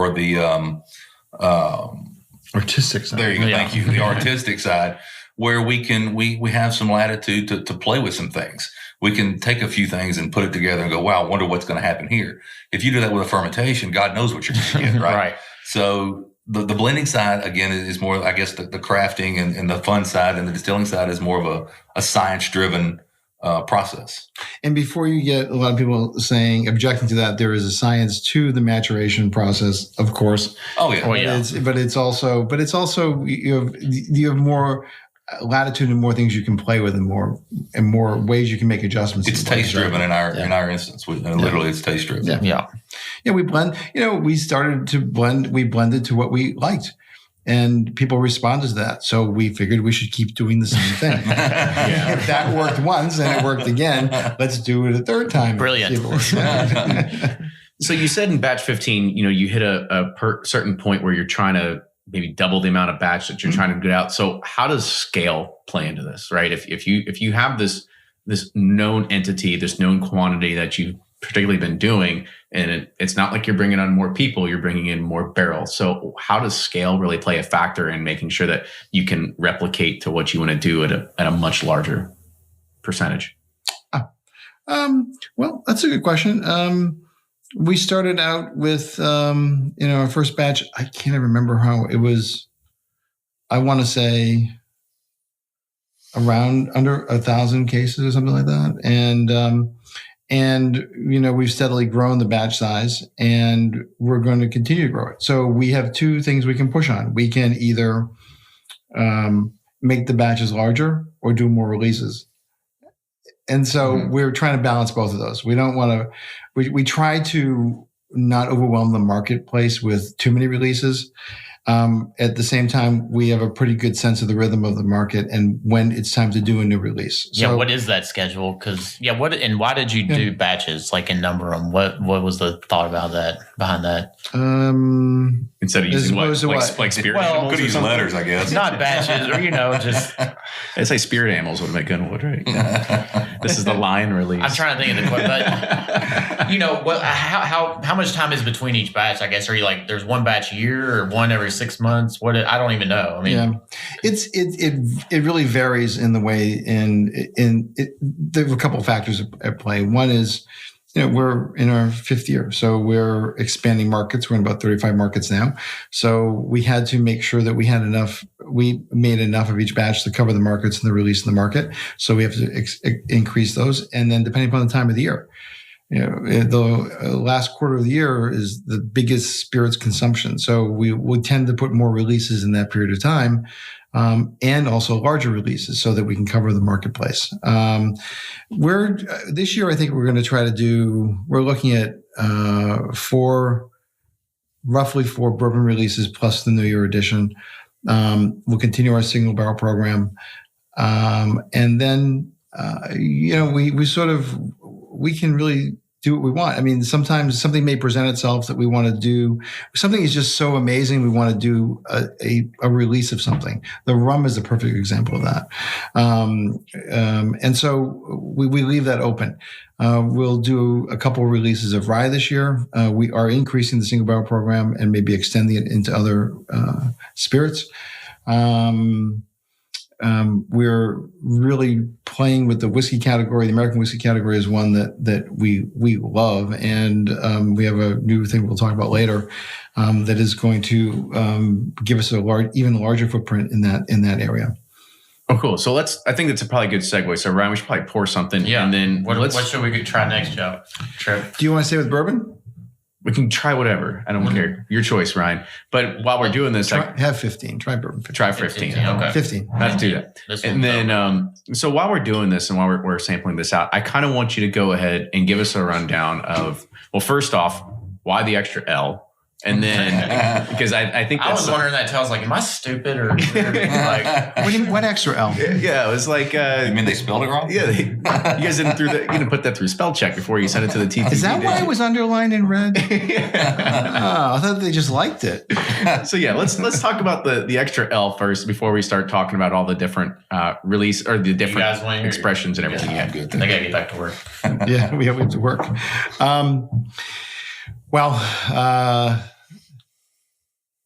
artistic side. There you go. Yeah. Thank you. The artistic side, where we have some latitude to play with some things. We can take a few things and put it together and go, wow, I wonder what's going to happen here. If you do that with a fermentation, God knows what you're going to get, right? Right. So the blending side, again, is more, I guess, the crafting and the fun side, and the distilling side is more of a science-driven process. And before you get a lot of people objecting to that, there is a science to the maturation process, of course. Oh yeah. Oh, yeah. But it's also you have more latitude and more things you can play with, and more ways you can make adjustments. It's taste driven in our instance. Literally, it's taste driven. Yeah. We blend. We started to blend. We blended to what we liked, and people responded to that. So we figured we should keep doing the same thing. If that worked once and it worked again, let's do it a third time. Brilliant. So you said in batch 15, you hit a certain point where you're trying to maybe double the amount of batch that you're trying to get out. So how does scale play into this, right? If you have this known entity, this known quantity that you've particularly been doing, and it's not like you're bringing on more people, you're bringing in more barrels. So how does scale really play a factor in making sure that you can replicate to what you want to do at a much larger percentage? Well, that's a good question. We started out with, our first batch. I can't even remember how it was. I want to say around under 1,000 cases or something like that. And, we've steadily grown the batch size, and we're going to continue to grow it. So we have two things we can push on. We can either make the batches larger or do more releases. And so we're trying to balance both of those. We don't want to, we try to not overwhelm the marketplace with too many releases. At the same time, we have a pretty good sense of the rhythm of the market and when it's time to do a new release. So, what is that schedule? Because why did you do batches, like, and number them? What was the thought about that, behind that? Instead of using like spirit animals, could use letters, I guess. Not batches, or just. I'd say spirit animals would make good wood, right? This is the line release. I'm trying to think of the quote, but how much time is between each batch? I guess, are you like, there's one batch a year or one every 6 months? I don't even know. I mean, it really varies in the way. There are a couple of factors at play. One is, we're in our 5th year, so we're expanding markets. We're in about 35 markets now. So we had to make sure that we had enough. We made enough of each batch to cover the markets and the release in the market. So we have to increase those, and then depending upon the time of the year. The last quarter of the year is the biggest spirits consumption. So we would tend to put more releases in that period of time, and also larger releases so that we can cover the marketplace. This year, I think we're going to try to we're looking at roughly 4 bourbon releases plus the New Year edition. We'll continue our single barrel program. And then, we can really do what we want. I mean, sometimes something may present itself that we want to do. Something is just so amazing. We want to do a release of something. The rum is the perfect example of that. And so we leave that open. We'll do a couple of releases of rye this year. We are increasing the single barrel program and maybe extending it into other spirits. We're really playing with the whiskey category. The American whiskey category is one that we love, and we have a new thing we'll talk about later that is going to give us even larger footprint in that area. Oh, cool. So I think that's probably a good segue. So Ryan, we should probably pour something. Yeah. And then what should we try next, Joe? Tripp? Do you want to stay with bourbon? We can try whatever. I don't care. Your choice, Ryan. But while we're doing this, have 15. Try bourbon. 15. Try 15. Okay. 15. Let's do that. And then, so while we're doing this and while we're sampling this out, I kind of want you to go ahead and give us a rundown of, well, first off, why the extra L? And then, because I think I was wondering that too. I was like, am I stupid or like what extra L? Yeah, it was like. You mean they spelled it wrong? Yeah, you guys didn't put that through spell check before you sent it to the TTV. Is that why it was underlined in red? I thought they just liked it. So yeah, let's talk about the extra L first before we start talking about all the different release or the different expressions and everything. Yeah, good. I gotta get back to work. Yeah, we have to work.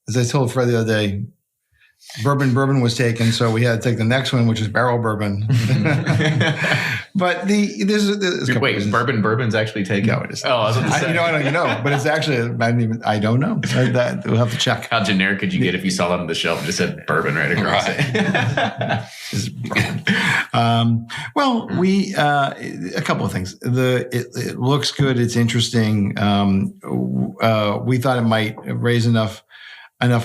As I told Fred the other day, bourbon was taken, so we had to take the next one, which is barrel bourbon. But there's wait, bourbon's actually taken? No, it is. Oh, I was about to say. I don't know, but it's actually I don't know. We'll have to check. How generic could you get if you saw that on the shelf and just said bourbon right across it? Well, we a couple of things. It looks good. It's interesting. We thought it might raise enough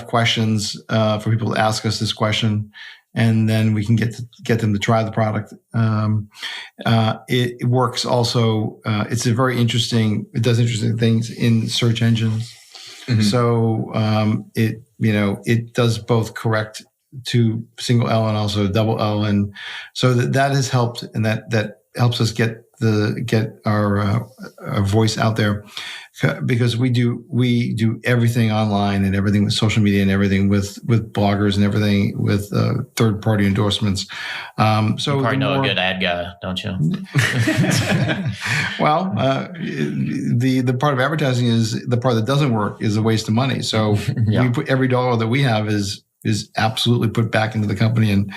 questions for people to ask us this question, and then we can get them to try the product. It works also. It's a very interesting. It does interesting things in search engines. Mm-hmm. So it does both correct to single L and also double L, and so that has helped, and that helps us get our voice out there, because we do everything online and everything with social media and everything with bloggers and everything with third party endorsements. So you probably know a good ad guy, don't you? Well, the part of advertising is the part that doesn't work is a waste of money. So we put every dollar that we have is absolutely put back into the company and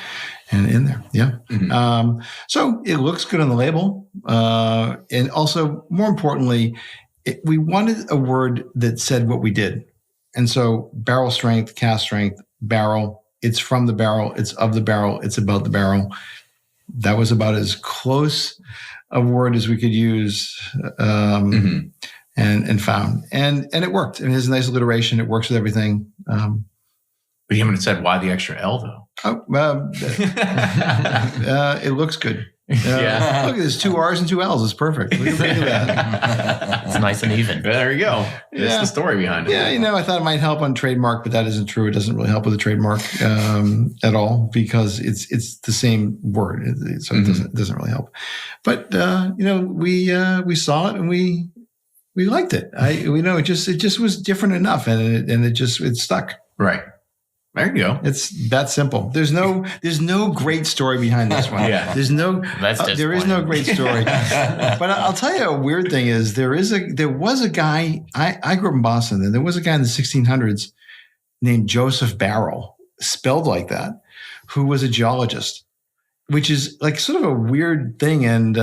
in there. Yeah. Mm-hmm. So it looks good on the label. And also, more importantly, we wanted a word that said what we did. And so barrel strength, cask strength, barrel, it's from the barrel, it's of the barrel, it's about the barrel. That was about as close of word as we could use, and found, and it worked. And it has a nice alliteration. It works with everything. But you haven't said why the extra L though. It looks good. Yeah. Look, there's 2 R's and 2 L's. It's perfect. Look at that. It's nice and even. There you go. That's Yeah. the story behind it. Yeah, I thought it might help on trademark, but that isn't true. It doesn't really help with a trademark at all because it's the same word, so it doesn't really help. But we saw it and we liked it. It just was different enough, and it stuck. Right. There you go. It's that simple. There's no great story behind this one. Yeah. There is no great story. But I'll tell you a weird thing is there was a guy, I grew up in Boston, and there was a guy in the 1600s named Joseph Barrell, spelled like that, who was a geologist, which is like sort of a weird thing and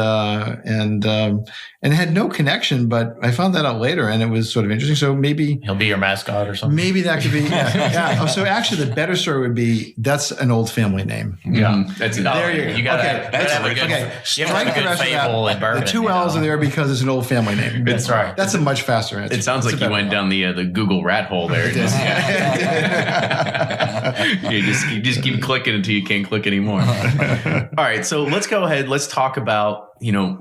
had no connection, but I found that out later and it was sort of interesting. So maybe He'll be your mascot or something. maybe that could be, yeah. Oh, so actually the better story would be, that's an old family name. Yeah. That's it. There you go. You gotta, Okay, you gotta have a good, okay. you have to Strike have the a good rest of that. fable in bourbon. The 2 L's are there because it's an old family name. That's right. That's a much faster answer. It sounds like you went down the Google rat hole there. You just keep clicking until you can't click anymore. All right, so let's go ahead. Let's talk about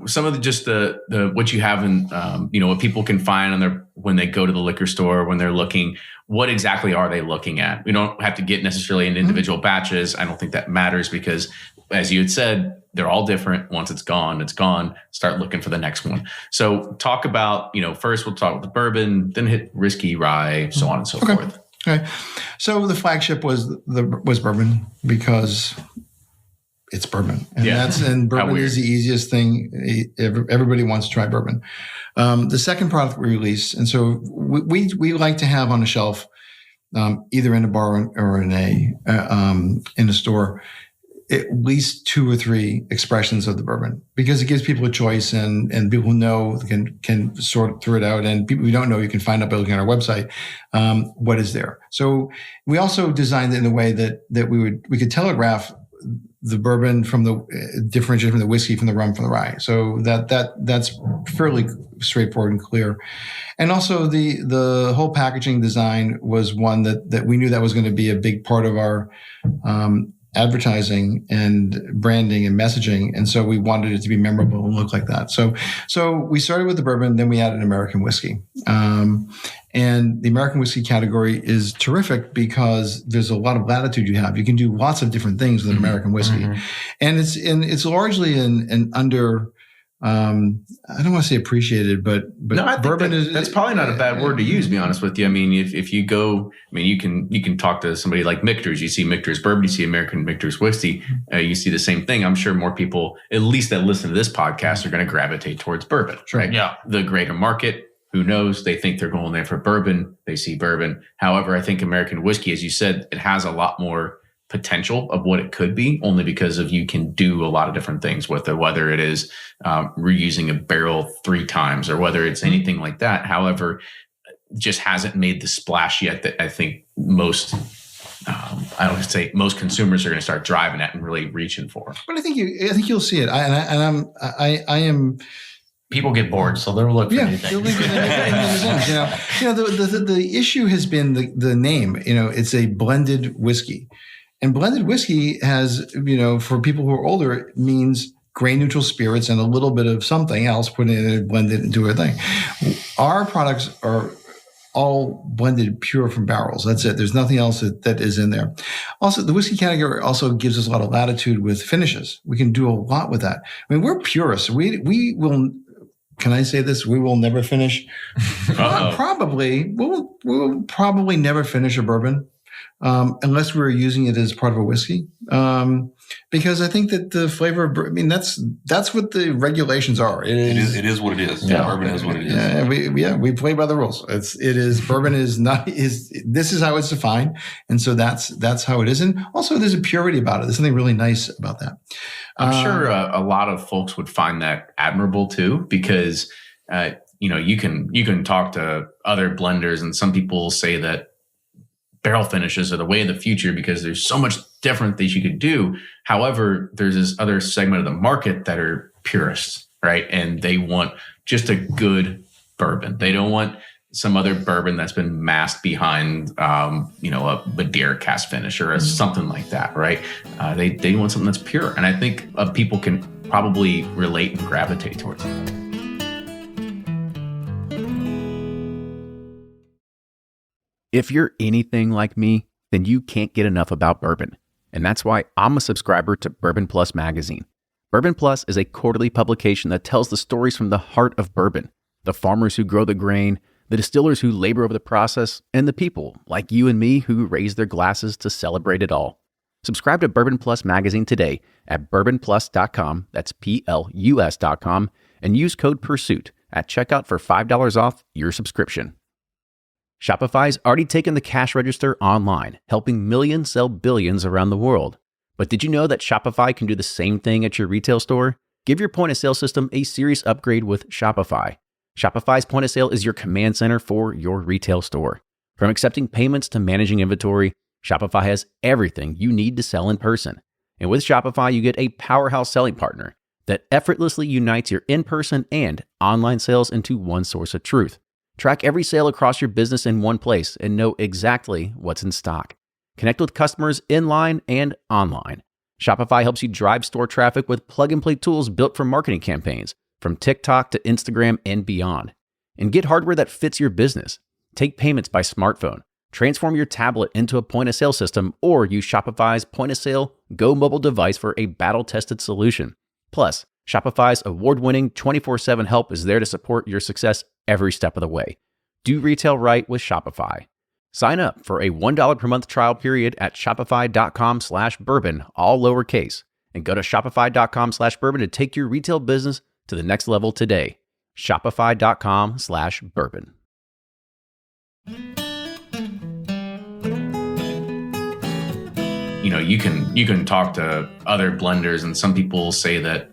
some of the what you have in what people can find on when they go to the liquor store when they're looking. What exactly are they looking at? We don't have to get necessarily into individual batches. I don't think that matters because, as you had said, they're all different. Once it's gone, it's gone. Start looking for the next one. So talk about first we'll talk about the bourbon, then hit whiskey, rye, so on and so forth. Okay. So the flagship was bourbon because it's bourbon. And bourbon is the easiest thing. Everybody wants to try bourbon. The second product we released, and so we like to have on the shelf, either in a bar or in a store, at least 2 or 3 expressions of the bourbon because it gives people a choice and people who know can sort through it out, and people who don't know, you can find out by looking at our website what is there. So we also designed it in a way that we could telegraph the bourbon from the differentiate from the whiskey, from the rum, from the rye. So that's fairly straightforward and clear. And also the whole packaging design was one that we knew that was going to be a big part of our advertising and branding and messaging. And so we wanted it to be memorable and look like that. So we started with the bourbon, then we added American whiskey. And the American whiskey category is terrific because there's a lot of latitude you have. You can do lots of different things with American whiskey. And it's largely an under, I don't want to say appreciated, but no, I think bourbon that's probably not a bad word to use, to be honest with you. I mean, if you go, you can talk to somebody like Michter's. You see Michter's bourbon, you see American Michter's whiskey, you see the same thing. I'm sure more people, at least that listen to this podcast, are going to gravitate towards bourbon, right? Yeah. The greater market, who knows? They think they're going there for bourbon. They see bourbon. However, I think American whiskey, as you said, it has a lot more potential of what it could be, only because of you can do a lot of different things with it, whether it is reusing a barrel 3 times or whether it's anything like that. However, just hasn't made the splash yet that I think most consumers are going to start driving at and really reaching for. But I think you'll see it. I am. People get bored, so they'll look for new things. The issue has been the name. It's a blended whiskey. And blended whiskey has, for people who are older, it means grain neutral spirits and a little bit of something else put in it, blended into a thing. Our products are all blended pure from barrels. That's it. There's nothing else that is in there. Also, the whiskey category also gives us a lot of latitude with finishes. We can do a lot with that. I mean, we're purists. We will. Can I say this? We will never finish. Probably. We'll probably never finish a bourbon. Unless we're using it as part of a whiskey. Because I think that the flavor of, that's what the regulations are. It is what it is. Yeah. Bourbon is what it is. We play by the rules. Bourbon is this is how it's defined. And so that's how it is. And also there's a purity about it. There's something really nice about that. I'm sure a lot of folks would find that admirable too, because, you can talk to other blenders and some people say that barrel finishes are the way of the future because there's so much different that you could do. However, there's this other segment of the market that are purists. right? And they want just a good bourbon. They don't want some other bourbon that's been masked behind, a Madeira cast finish or something like that, right? They want something that's pure. And I think people can probably relate and gravitate towards it. If you're anything like me, then you can't get enough about bourbon. And that's why I'm a subscriber to Bourbon Plus magazine. Bourbon Plus is a quarterly publication that tells the stories from the heart of bourbon, the farmers who grow the grain, the distillers who labor over the process, and the people like you and me who raise their glasses to celebrate it all. Subscribe to Bourbon Plus magazine today at bourbonplus.com, that's PLUS.com, and use code PURSUIT at checkout for $5 off your subscription. Shopify's already taken the cash register online, helping millions sell billions around the world. But did you know that Shopify can do the same thing at your retail store? Give your point of sale system a serious upgrade with Shopify. Shopify's point of sale is your command center for your retail store. From accepting payments to managing inventory, Shopify has everything you need to sell in person. And with Shopify, you get a powerhouse selling partner that effortlessly unites your in-person and online sales into one source of truth. Track every sale across your business in one place and know exactly what's in stock. Connect with customers in-line and online. Shopify helps you drive store traffic with plug-and-play tools built for marketing campaigns, from TikTok to Instagram and beyond. And get hardware that fits your business. Take payments by smartphone. Transform your tablet into a point-of-sale system or use Shopify's point-of-sale Go mobile device for a battle-tested solution. Plus, Shopify's award-winning 24/7 help is there to support your success every step of the way. Do retail right with Shopify. Sign up for a $1 per month trial period at shopify.com/bourbon, all lowercase, and go to shopify.com/bourbon to take your retail business to the next level today. Shopify.com/bourbon. You can talk to other blenders, and some people say that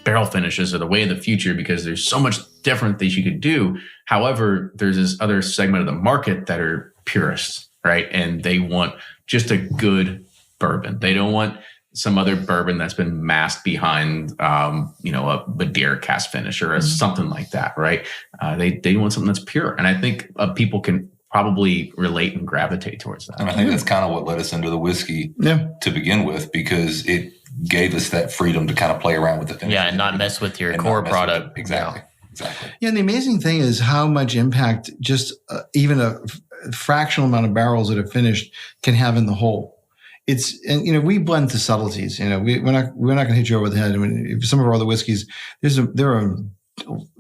barrel finishes are the way of the future because there's so much different that you could do. However, there's this other segment of the market that are purists, right? And they want just a good bourbon. They don't want some other bourbon that's been masked behind, a Madeira cast finish or something like that, right? They want something that's pure. And I think people can probably relate and gravitate towards that. And I think that's kind of what led us into the whiskey to begin with, because it gave us that freedom to kind of play around with the finish. Yeah, and not mess with your core product. Exactly. Yeah, and the amazing thing is how much impact just even a fractional amount of barrels that are finished can have in the whole. We blend to subtleties. We're not going to hit you over the head. I mean, some of our other whiskeys, there are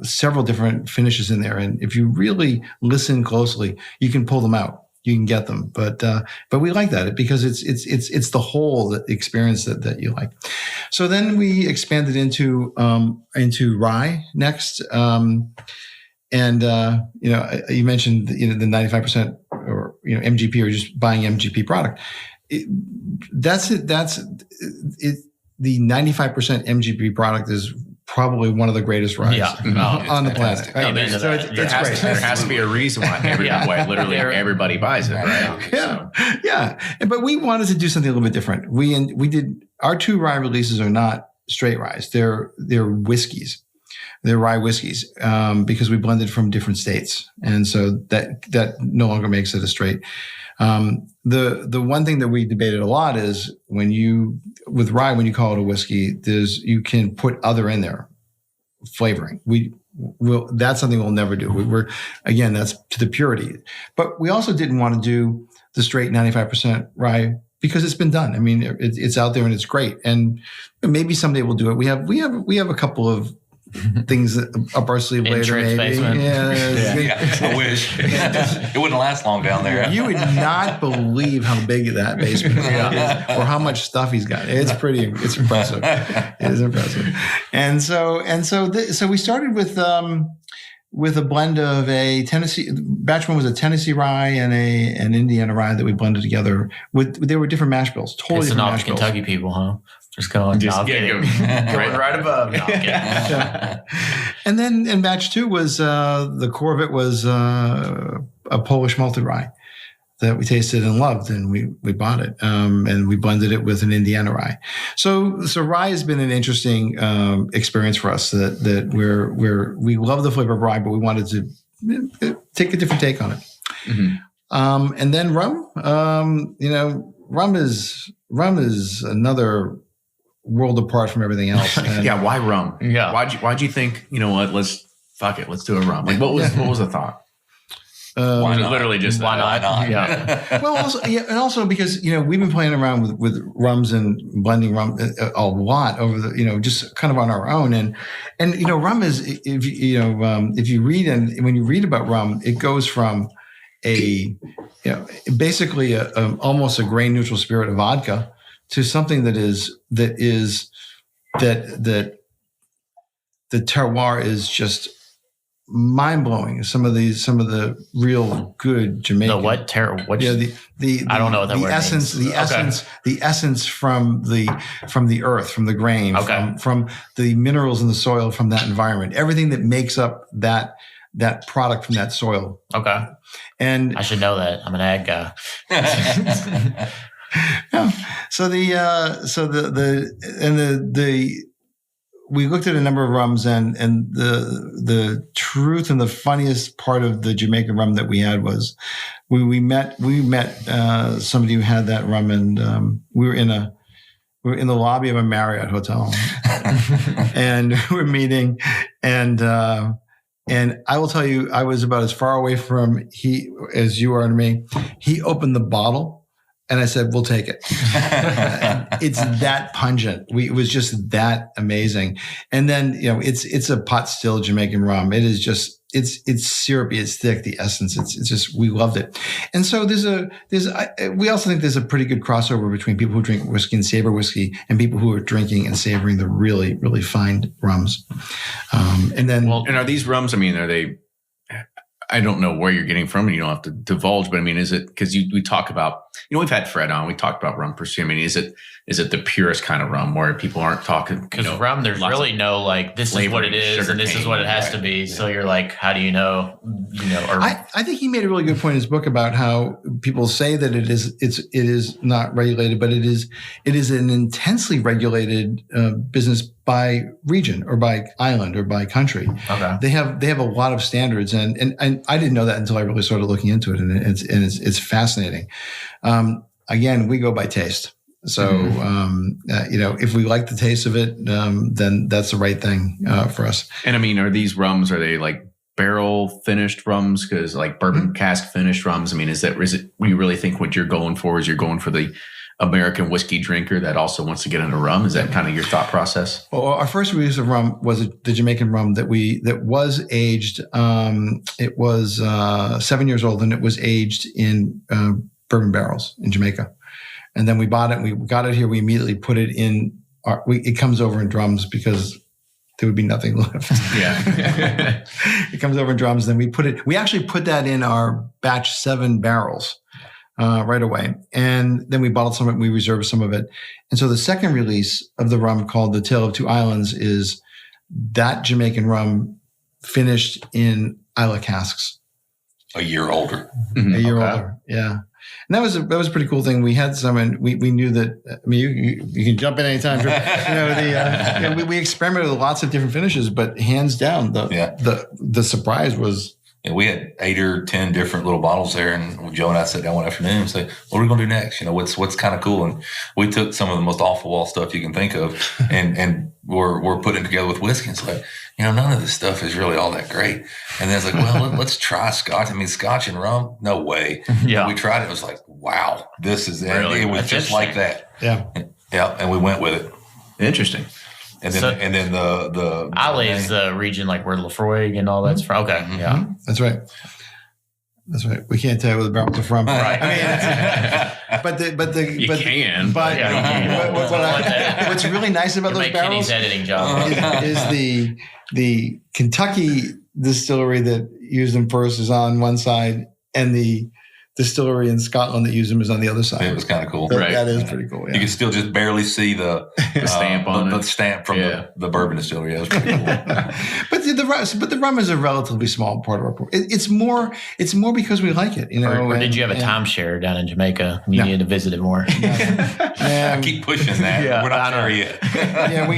several different finishes in there, and if you really listen closely, you can pull them out. You can get them, but we like that because it's the whole experience that you like. So then we expanded into rye next, you mentioned the 95% or MGP or just buying MGP product. That's it. The 95% MGP product is probably one of the greatest ryes on the planet. Right? So there has to be a reason why everybody buys it. Right? Yeah. But we wanted to do something a little bit different. We did our 2 rye releases are not straight ryes. They're whiskeys. They're rye whiskeys because we blended from different states, and so that no longer makes it a straight. The one thing that we debated a lot is with rye, when you call it a whiskey, you can put other in there, flavoring. That's something we'll never do. That's to the purity. But we also didn't want to do the straight 95% rye because it's been done. I mean, it's out there and it's great. And maybe someday we'll do it. We have a couple of things up our sleeve later, maybe. Basement. I wish. It wouldn't last long down there. You would not believe how big that basement is, or how much stuff he's got. It's impressive. It is impressive. And so we started with a blend of a Tennessee. Batch 1 was a Tennessee rye and an Indiana rye that we blended together. They were different mash bills, totally different mash bills. Kentucky people, huh? Going right above. No, and then in batch 2 was the core of it was a Polish malted rye that we tasted and loved, and we bought it, and we blended it with an Indiana rye. So rye has been an interesting experience for us. That we love the flavor of rye, but we wanted to take a different take on it. Mm-hmm. And then rum, rum is another world apart from everything else. And yeah, why rum? Yeah, why'd you think, you know what? Let's do a rum. Like, what was the thought? Why not? Literally just why not? Yeah. Well, also because we've been playing around with rums and blending rum a lot over the just kind of on our own, and rum is if you read and when you read about rum, it goes from basically almost a grain neutral spirit of vodka to something that the terroir is just mind blowing. Some of the real good Jamaican. The what terror? What? Yeah, I don't know what that word essence. means. The essence from the earth, from the grain, from the minerals in the soil, from that environment. Everything that makes up that product from that soil. Okay. And I should know that. I'm an ag guy. So we looked at a number of rums, and the truth and the funniest part of the Jamaican rum that we had was we met somebody who had that rum, and we were in the lobby of a Marriott hotel, and we're meeting, and I will tell you, I was about as far away from as you are to me. He opened the bottle. And I said, we'll take it. It's that pungent. It was just that amazing. And then, it's a pot still Jamaican rum. It is just, it's syrupy, it's thick, the essence. It's just, we loved it. And so we also think there's a pretty good crossover between people who drink whiskey and savor whiskey and people who are drinking and savoring the really, really fine rums. And are these rums, are they, I don't know where you're getting from, and you don't have to divulge, but is it because we talk about, we've had Fred on, we talked about rum pursuit. Is it the purest kind of rum where people aren't talking? Because rum, there's really no this is what it is and this is what it has to be. So you're like, how do you know? I think he made a really good point in his book about how people say that it is not regulated, but it is an intensely regulated business by region or by island or by country. Okay. They have a lot of standards, and I didn't know that until I really started looking into it, and it's fascinating. Again, we go by taste. So, if we like the taste of it, then that's the right thing for us. And are these rums, are they like barrel finished rums? Because like bourbon cask finished rums, is it, we really think what you're going for is you're going for the American whiskey drinker that also wants to get into rum? Is that kind of your thought process? Well, our first release of rum was the Jamaican rum that was aged. It was 7 years old, and it was aged in bourbon barrels in Jamaica. And then we bought it. We got it here. We immediately put it in. It comes over in drums because there would be nothing left. Yeah, it comes over in drums. Then we actually put that in our batch 7 barrels. Right away. And then we bottled some of it, we reserved some of it. And so the second release of the rum, called The Tale of Two Islands, is that Jamaican rum finished in Isla casks. A year older. A year older, yeah. And that was a pretty cool thing. We had some, and we knew that. You can jump in anytime. We experimented with lots of different finishes, but hands down, the surprise was. Yeah, we had 8 or 10 different little bottles there, and Joe and I sat down one afternoon and said, "What are we going to do next? What's kind of cool?" And we took some of the most off-the-wall stuff you can think of, and we're putting it together with whiskey. And it's like, none of this stuff is really all that great. And then it's like, well, let's try Scotch. Scotch and rum, no way. Yeah, we tried it. It was like, wow, this is really, it was just like that. Yeah, and we went with it. Interesting. And then the Isle is the region like where Lefroy and all that's from. Okay, yeah, that's right. We can't tell where the barrels are from. Right. What's really nice about those barrels editing job is the Kentucky distillery that used them first is on one side, and the distillery in Scotland that used them is on the other side. It was kind of cool. That is pretty cool. Yeah. You can still just barely see the The stamp on the it. stamp from the bourbon distillery. That was pretty cool. but the rum is a relatively small part of our portfolio. It's more because we like it, you know. Or did you have a timeshare down in Jamaica? You needed to visit it more. I keep pushing that. Yeah, We're not there yet. Yeah, we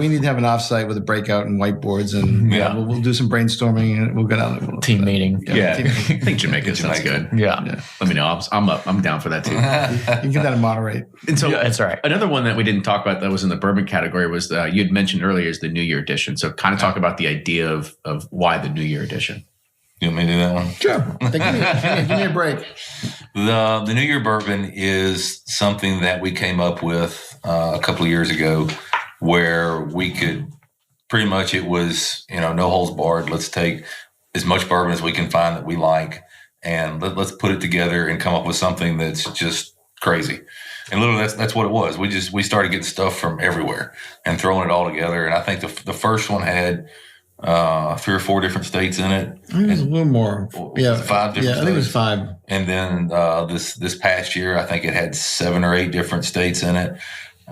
need to have an offsite with a breakout and whiteboards, and we'll do some brainstorming and we'll get out. Team meeting. Yeah. I think Jamaica sounds good. Yeah. Let me know. I'm down for that too. You can get that in Monterey. And so that's right. Another one that we didn't talk about that was in the bourbon category was you had mentioned earlier is the New Year edition. So kind of talk about the idea of why the New Year edition. You want me to do that one? Sure. Give me a break. The New Year bourbon is something that we came up with a couple of years ago, where we could pretty much, it was, no holds barred. Let's take as much bourbon as we can find that we like, and let's put it together and come up with something that's just crazy. And literally, that's what it was. We started getting stuff from everywhere and throwing it all together. And I think the first one had 3 or 4 different states in it. It was a little more. Yeah, 5 different states. I think it was 5. And then this past year, I think it had 7 or 8 different states in it.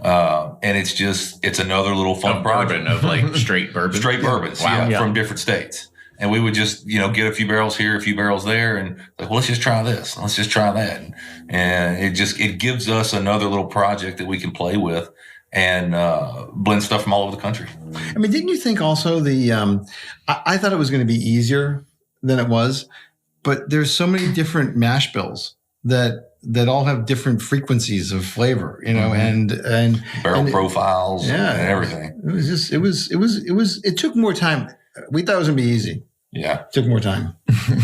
And it's another little fun bourbon project of like straight bourbon. Straight bourbons, from different states. And we would just, get a few barrels here, a few barrels there, and like, well, let's just try this, let's just try that, and it gives us another little project that we can play with and blend stuff from all over the country. I mean, didn't you think also I thought it was going to be easier than it was, but there's so many different mash bills that all have different frequencies of flavor, and barrel profiles, and everything. It took more time. We thought it was going to be easy. Yeah. It took more time.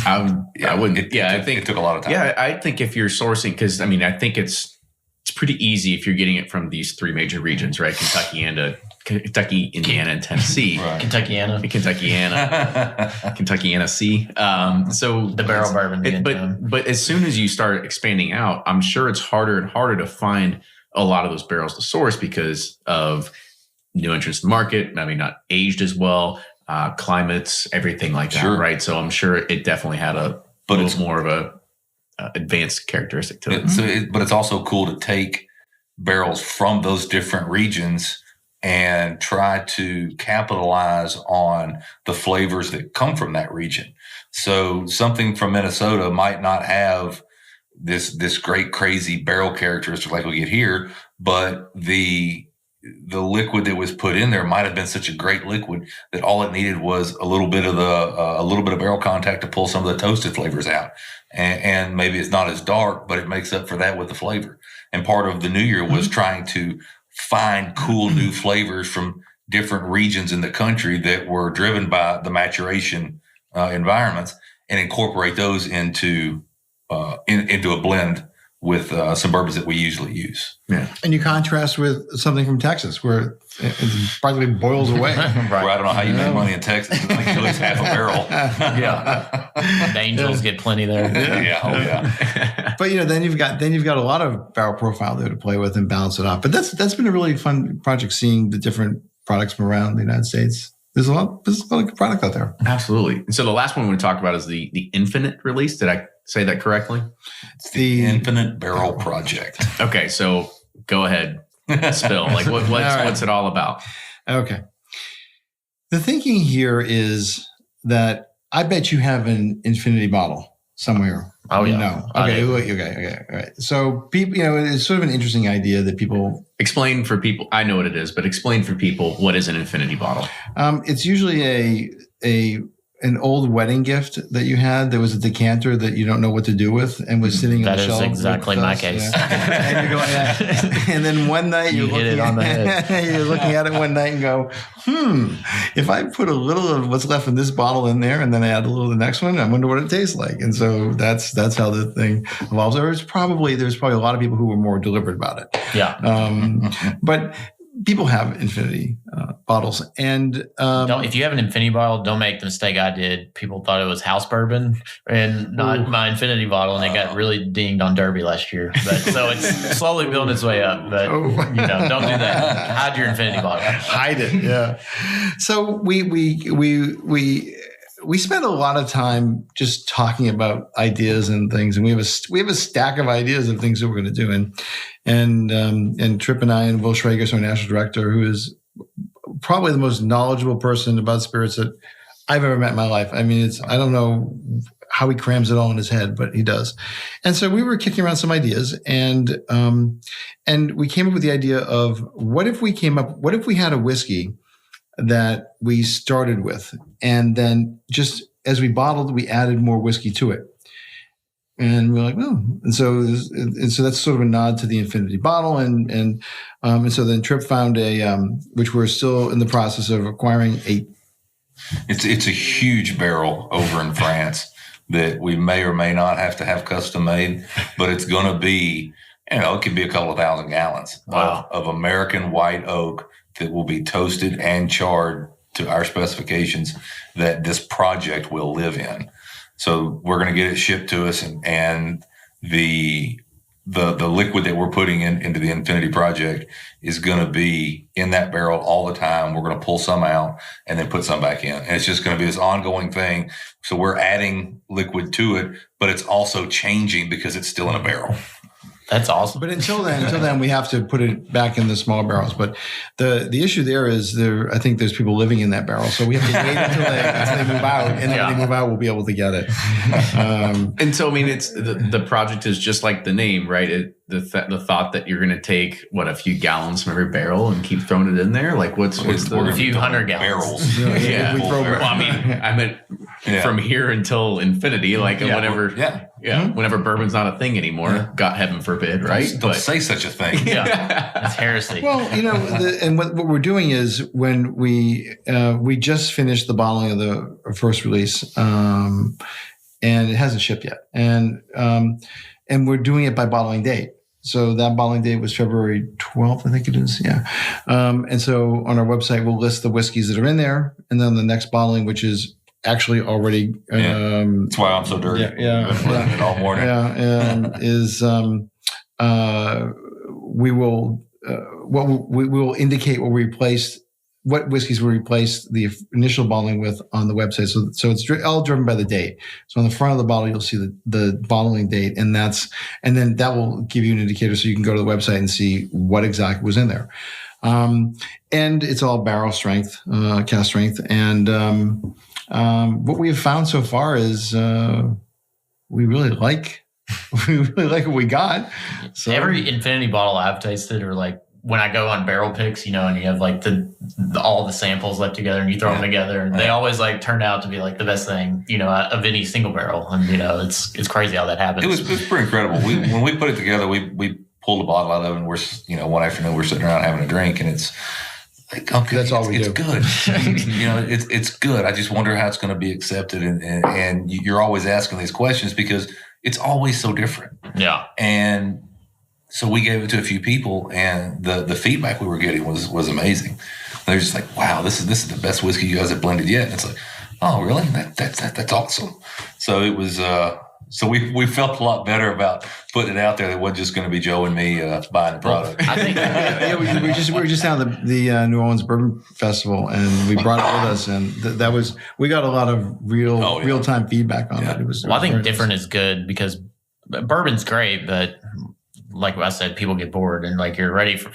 I wouldn't. I think it took a lot of time. Yeah, I think if you're sourcing, because I think it's pretty easy if you're getting it from these 3 major regions, right? Kentucky, Indiana, and Tennessee. Right. Kentuckiana, C. So the barrel bourbon. But as soon as you start expanding out, I'm sure it's harder and harder to find a lot of those barrels to source because of new entrants to the market. Not aged as well. Climates, everything like that, right? So I'm sure it definitely had a little more of a advanced characteristic to it. But it's also cool to take barrels from those different regions and try to capitalize on the flavors that come from that region. So something from Minnesota might not have this great crazy barrel characteristic like we get here, but the liquid that was put in there might have been such a great liquid that all it needed was a little bit of barrel contact to pull some of the toasted flavors out. And maybe it's not as dark, but it makes up for that with the flavor. And part of the New Year was trying to find cool new flavors from different regions in the country that were driven by the maturation environments and incorporate those into a blend with some bourbons that we usually use. Yeah. And you contrast with something from Texas where it practically boils away. Right. Where I don't know how you make money in Texas. It's like at least half a barrel. Yeah. The Angels get plenty there. Yeah. Oh, yeah. But then you've got a lot of barrel profile there to play with and balance it off. But that's been a really fun project, seeing the different products from around the United States. There's a lot of good product out there. Absolutely. And so the last one we talk about is the Infinite release. Did I say that correctly? It's the Infinite Barrel Project. Okay, so go ahead, spill. Like what's it all about? Okay. The thinking here is that I bet you have an infinity bottle somewhere. Oh, yeah. No. Okay. All right. So people, it's sort of an interesting idea that people explain for people. I know what it is, but explain for people what is an infinity bottle. It's usually an old wedding gift that you had. There was a decanter that you don't know what to do with and was sitting on the shelf. That is exactly my case. Yeah. And you're going, and then one night you hit it on the head. You're looking at it one night and go, if I put a little of what's left in this bottle in there and then I add a little of the next one, I wonder what it tastes like. And so that's how the thing evolves. There's probably a lot of people who were more deliberate about it. Yeah. But people have infinity bottles, and if you have an infinity bottle, don't make the mistake I did. People thought it was house bourbon and not my infinity bottle, and it got really dinged on Derby last year. But so it's slowly building its way up. But don't do that. Hide your infinity bottle. Hide it. Yeah. So we we spent a lot of time just talking about ideas and things, and we have a stack of ideas of things that we're going to do. And Tripp and I and Will Schrager, our national director, who is probably the most knowledgeable person about spirits that I've ever met in my life. I mean, I don't know how he crams it all in his head, but he does. And so we were kicking around some ideas, and we came up with the idea of what if we had a whiskey that we started with, and then just as we bottled, we added more whiskey to it. And we're like, oh, and so that's sort of a nod to the infinity bottle, and so then Tripp found which we're still in the process of acquiring It's a huge barrel over in France that we may or may not have to have custom made, but it's going to be, it could be a couple of 1,000 gallons of American white oak that will be toasted and charred to our specifications that this project will live in. So we're going to get it shipped to us, and the liquid that we're putting into the Infinity Project is going to be in that barrel all the time. We're going to pull some out and then put some back in. And it's just going to be this ongoing thing. So we're adding liquid to it, but it's also changing because it's still in a barrel. That's awesome. But until then, we have to put it back in the small barrels. But the issue there is I think there's people living in that barrel. So we have to wait until they move out. And then when they move out, we'll be able to get it. And so, I mean, it's the project is just like the name, right? The thought that you're going to take, a few gallons from every barrel and keep throwing it in there? Like what's a few hundred gallons. Barrels. Yeah. I meant from here until infinity, like whenever. Yeah. Yeah, whenever bourbon's not a thing anymore, God heaven forbid, right? Don't say such a thing. Yeah, that's heresy. Well, and what we're doing is when we just finished the bottling of the first release, and it hasn't shipped yet, and we're doing it by bottling date. So that bottling date was February 12th, I think it is. Yeah, and so on our website we'll list the whiskeys that are in there, and then the next bottling, which is actually already. That's why I'm so dirty. Yeah. All morning. We will indicate what whiskeys we replaced the initial bottling with on the website. So it's all driven by the date. So on the front of the bottle, you'll see the bottling date, and then that will give you an indicator, so you can go to the website and see what exactly was in there. And it's all barrel strength, cask strength, and. What we have found so far is we really like what we got. So every Infinity bottle I've tasted, or like when I go on barrel picks, and you have like all the samples left together and you throw them together, they always like turned out to be like the best thing, of any single barrel. And it's crazy how that happens. It was pretty incredible. When we put it together, we pulled a bottle out of it, and we're one afternoon we're sitting around having a drink, and it's like, okay, that's all we do. It's good. It's good. I just wonder how it's going to be accepted. And you're always asking these questions because it's always so different. Yeah. And so we gave it to a few people, and the feedback we were getting was amazing. They're just like, wow, this is the best whiskey you guys have blended yet. And it's like, oh, really? That's awesome. So it was, so we felt a lot better about putting it out there. It wasn't just going to be Joe and me buying the product. I think we were just down at the New Orleans Bourbon Festival, and we brought it with us, and we got a lot of real time feedback on it. It was. Well, I think different is good, because bourbon's great, but like I said, people get bored, and like you're ready for.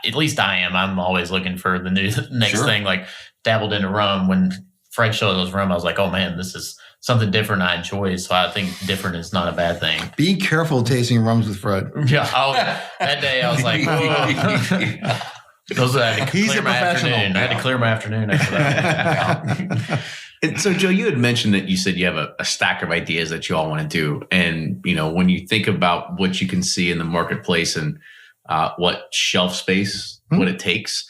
At least I am. I'm always looking for the next thing. Like dabbled into rum when Fred showed us rum. I was like, oh man, this is something different I enjoy. So I think different is not a bad thing. Be careful tasting rums with Fred. Yeah. Oh, that day I was like, whoa. I had to clear my afternoon after that. And so, Joe, you had mentioned that you said you have a stack of ideas that you all want to do. And, when you think about what you can see in the marketplace and what shelf space, what it takes,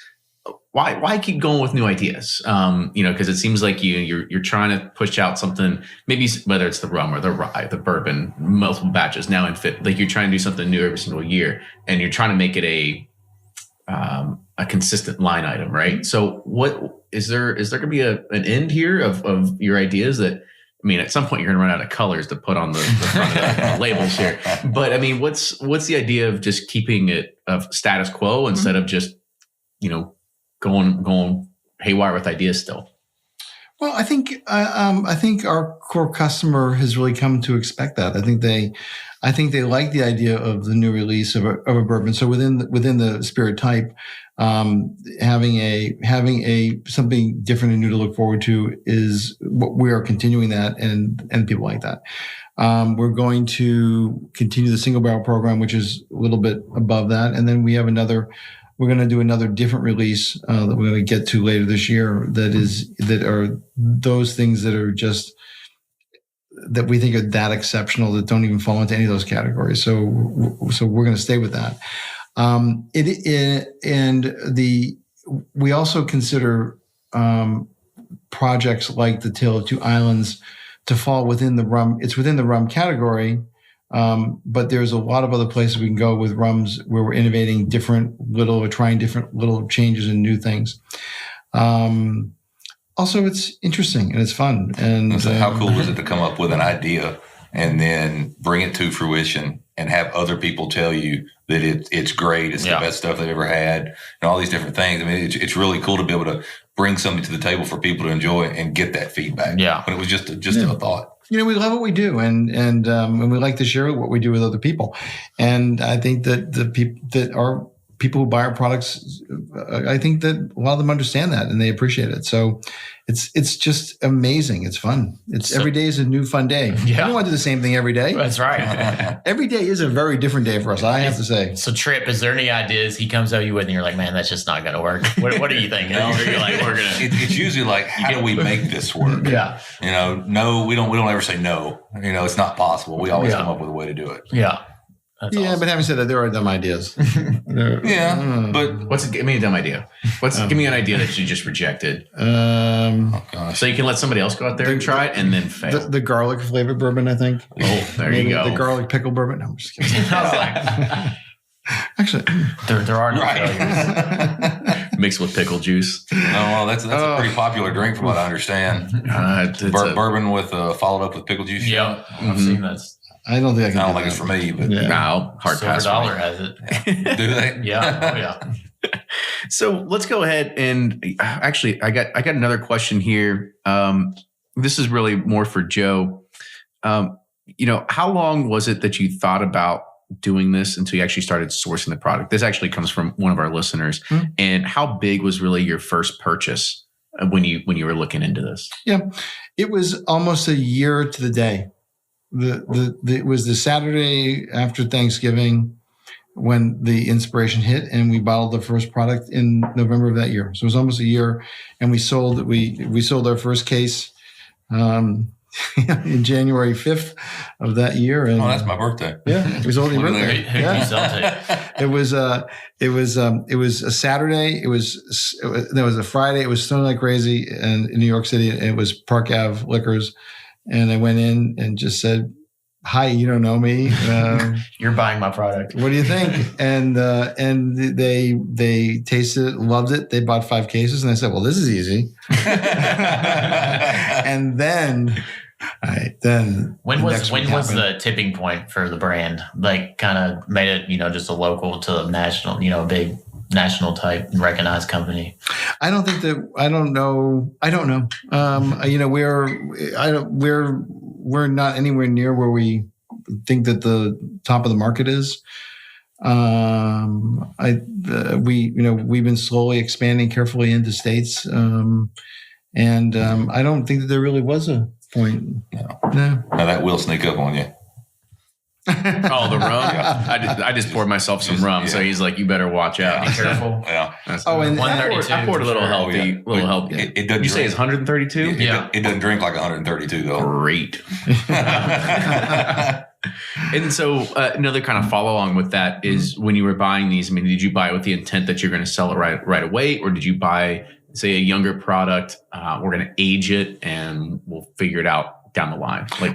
why keep going with new ideas? Because it seems like you're trying to push out something, maybe whether it's the rum or the rye, the bourbon, multiple batches now in fit. Like you're trying to do something new every single year, and you're trying to make it a consistent line item, right? So what is there going to be an end here of your ideas that? I mean, at some point you're going to run out of colors to put on the front of the labels here. But I mean, what's the idea of just keeping it of status quo instead of just going haywire with ideas still? Well, I think our core customer has really come to expect that. I think they like the idea of the new release of a bourbon. So within the spirit type, having a something different and new to look forward to is what we are continuing that, and people like that. We're going to continue the single barrel program, which is a little bit above that, and then we have we're going to do another different release that we're going to get to later this year. That are those things that are just that we think are that exceptional that don't even fall into any of those categories. So we're going to stay with that. We also consider projects like the Tale of Two Islands to fall within the rum. It's within the rum category. But there's a lot of other places we can go with rums where we're innovating trying different little changes and new things. Also, it's interesting and it's fun. And so how cool is it to come up with an idea and then bring it to fruition and have other people tell you that it's great, it's the best stuff they've ever had, and all these different things. I mean, it's really cool to be able to bring something to the table for people to enjoy and get that feedback. Yeah, when it was just a thought. We love what we do, and we like to share what we do with other people. And I think that the people who buy our products, I think that a lot of them understand that and they appreciate it. So it's just amazing. It's fun. Every day is a new fun day. Yeah. I don't want to do the same thing every day. That's right. Every day is a very different day for us, I have to say. So Tripp, is there any ideas he comes at you with and you're like, man, that's just not going to work? What are you thinking? You're like, it's usually like, how do we make this work? Yeah. No, we don't ever say no. It's not possible. We always come up with a way to do it. Yeah. That's awesome. But having said that, there are dumb ideas. But give me a dumb idea. Give me an idea that you just rejected. So you can let somebody else go out there and try it and then fail. The garlic flavored bourbon, I think. Oh, there you go. The garlic pickle bourbon. No, I'm just kidding. I was like, actually, there are no failures. Mixed with pickle juice. Oh, well, that's a pretty popular drink from what I understand. Bourbon with followed up with pickle juice. Yeah, I've seen that. I don't think I can. I don't think it's for me, but no, hard pass. $1 has it. Do they? Yeah. Oh, yeah. So let's go ahead and actually, I got another question here. This is really more for Joe. How long was it that you thought about doing this until you actually started sourcing the product? This actually comes from one of our listeners. Mm-hmm. And how big was really your first purchase when you were looking into this? Yeah, it was almost a year to the day. It was the Saturday after Thanksgiving when the inspiration hit, and we bottled the first product in November of that year. So it was almost a year, and we sold our first case in January 5th of that year. And, that's my birthday. Yeah, it was only your birthday. Who did you sell to? It was a Saturday. It was a Friday. It was snowing like crazy in New York City. And it was Park Ave Liquors. And I went in and just said, "Hi, you don't know me. You're buying my product. What do you think?" And they tasted it, loved it. They bought 5 cases, and I said, "Well, this is easy." And then when was the tipping point for the brand? Like, kind of made it, just a local to a national, big national type recognized company. I don't know. We're not anywhere near where we think that the top of the market is. We've been slowly expanding carefully into states. And I don't think that there really was a point. No. Now that will sneak up on you. Oh, the rum? Yeah. I just poured myself some rum, so he's like, "You better watch out. Be careful." Yeah. And I poured a little healthy. It doesn't. You say it's 132? Yeah. It doesn't drink like 132 though. Great. And so another kind of follow along with that is when you were buying these. I mean, did you buy it with the intent that you're going to sell it right away, or did you buy, say, a younger product? We're going to age it and we'll figure it out down the line. Like,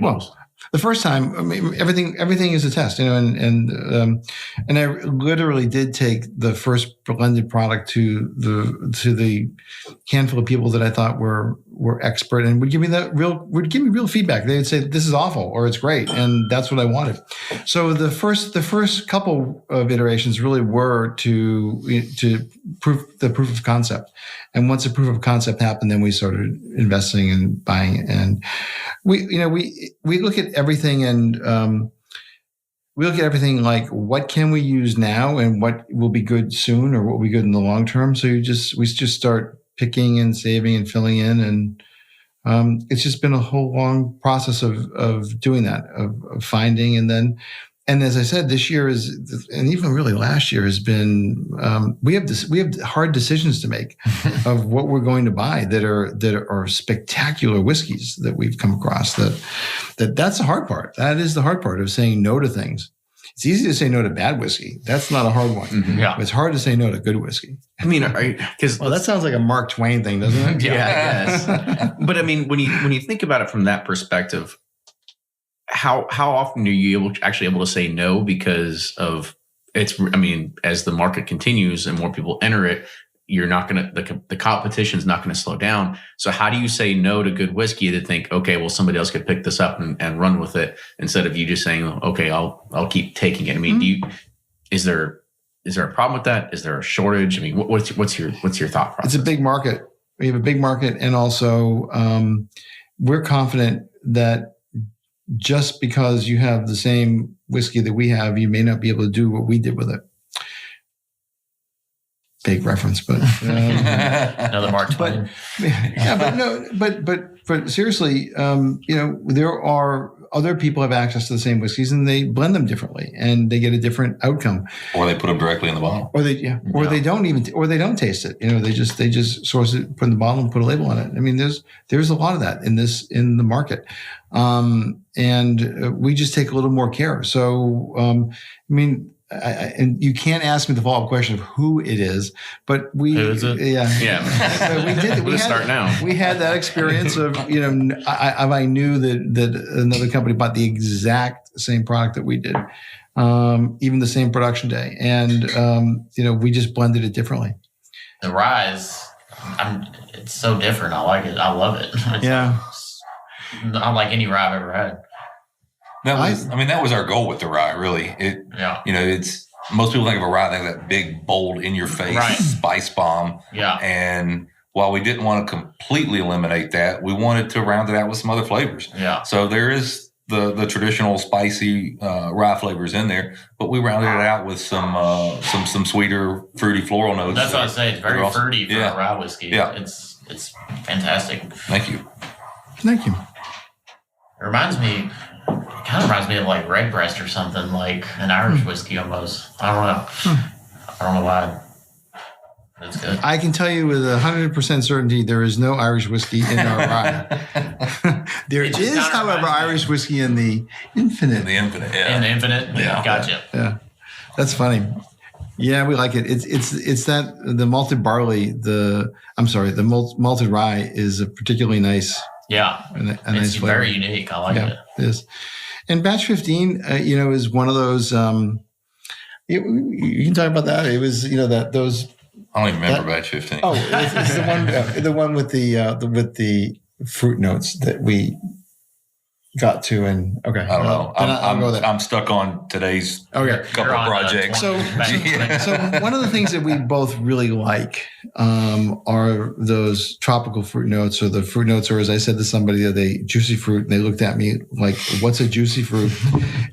the first time, I mean, everything is a test, and I literally did take the first blended product to the handful of people that I thought were were expert and would give me real feedback. They would say, this is awful or it's great. And that's what I wanted. So the first couple of iterations really were to prove of concept. And once the proof of concept happened, then we started investing and buying it. And we look at everything and, we look at everything like what can we use now and what will be good soon or what will be good in the long term. So we just start picking and saving and filling in. And it's just been a whole long process of doing that, of finding. And as I said, this year and even really last year has been, we have hard decisions to make of what we're going to buy that are spectacular whiskeys that we've come across. That's the hard part. That is the hard part of saying no to things. It's easy to say no to bad whiskey. That's not a hard one. Mm-hmm. Yeah. It's hard to say no to good whiskey. I mean, that sounds like a Mark Twain thing, doesn't it? Yeah, I guess. But I mean, when you think about it from that perspective, how often are you actually able to say no because of it's? I mean, as the market continues and more people enter it, you're not going to the competition's not going to slow down. So how do you say no to good whiskey to think, okay, well, somebody else could pick this up and run with it instead of you just saying, okay, I'll keep taking it. I mean, is there a problem with that? Is there a shortage? I mean, what's your thought process? It's a big market. We have a big market, and also we're confident that just because you have the same whiskey that we have, you may not be able to do what we did with it. Big reference, but another Mark Twain. But seriously, there are other people have access to the same whiskeys and they blend them differently and they get a different outcome. Or they put them directly in the bottle. Or they don't taste it. They just source it, put it in the bottle and put a label on it. I mean, there's a lot of that in the market. And we just take a little more care. So, and you can't ask me the follow-up question of who it is, but who is it? Yeah. So we did. Let's start now. We had that experience of, I knew that another company bought the exact same product that we did, even the same production day. And, we just blended it differently. The rye it's so different. I like it. I love it. It's not like any rye I've ever had. That was our goal with the rye, really. It's most people think of a rye, they think that big, bold, in your face spice bomb. Yeah. And while we didn't want to completely eliminate that, we wanted to round it out with some other flavors. Yeah. So there is the traditional spicy rye flavors in there, but we rounded it out with some sweeter, fruity floral notes. That's what I say. It's very fruity for a rye whiskey. Yeah. It's fantastic. Thank you. It kind of reminds me of like Redbreast or something, like an Irish whiskey almost. I don't know why. That's good. I can tell you with 100% certainty there is no Irish whiskey in our rye. There is, however, Irish whiskey in the Infinite. In the Infinite, Yeah. Gotcha. Yeah. That's funny. Yeah, we like it. It's that the malted barley, the malted rye is a particularly nice. Yeah. A nice it's flavor. very unique. I like it. It is. And batch 15, is one of those. You can talk about that. It was, those. I don't even remember batch 15. Oh, it's the one with the fruit notes that we got to. And okay, I don't know. I'll go there. I'm stuck on today's couple projects. So one of the things that we both really like are those tropical fruit notes, or the fruit notes, or as I said to somebody the other day, juicy fruit. And they looked at me like, "What's a juicy fruit?"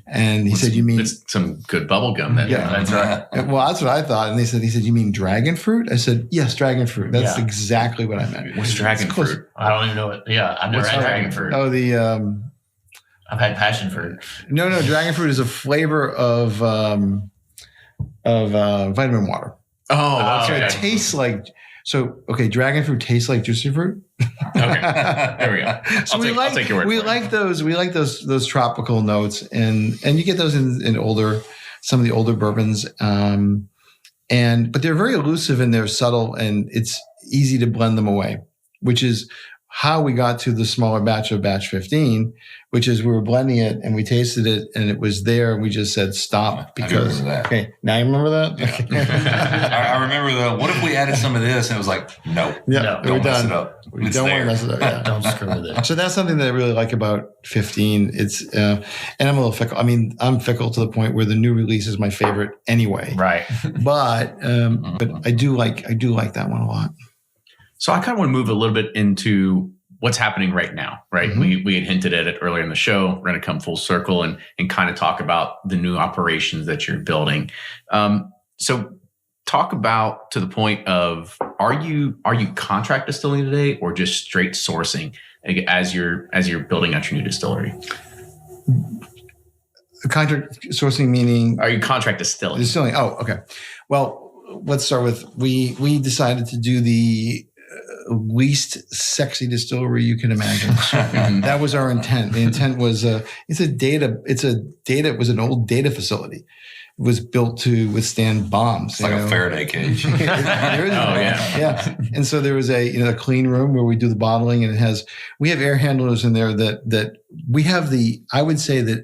And he said, "You mean it's some good bubble gum?" Then yeah, that's right. Well, that's what I thought. And he said, "You mean dragon fruit?" I said, "Yes, dragon fruit." That's exactly what I meant. What's dragon fruit? I don't even know it. Yeah, I've never had dragon fruit. Oh, I've had passion fruit. No, dragon fruit is a flavor of vitamin water. Oh, so okay. it tastes like. So okay, dragon fruit tastes like juicy fruit. Okay, there we go. So I'll take your word. We like those. We like those tropical notes, and you get those in some of the older bourbons. But they're very elusive and they're subtle, and it's easy to blend them away, which is how we got to the smaller batch of batch 15, which is we were blending it and we tasted it and it was there. And we just said, stop because, okay, now you remember that? Yeah. I remember what if we added some of this? And it was like, no, don't mess it up. We don't want to mess it up. Yeah. Don't screw with it. So that's something that I really like about 15. It's, and I'm a little fickle. I mean, I'm fickle to the point where the new release is my favorite anyway. Right. But I do like that one a lot. So I kind of want to move a little bit into what's happening right now, right? Mm-hmm. We had hinted at it earlier in the show. We're going to come full circle and kind of talk about the new operations that you're building. So talk about to the point of, are you contract distilling today or just straight sourcing as you're building out your new distillery? Contract sourcing meaning? Are you contract distilling? Distilling. Oh, okay. Well, let's start with, we decided to do the least sexy distillery you can imagine. That was our intent. The intent was it was an old data facility. It was built to withstand bombs. It's like a Faraday cage. Yeah. And so there was a clean room where we do the bottling, and we have air handlers in there that we have I would say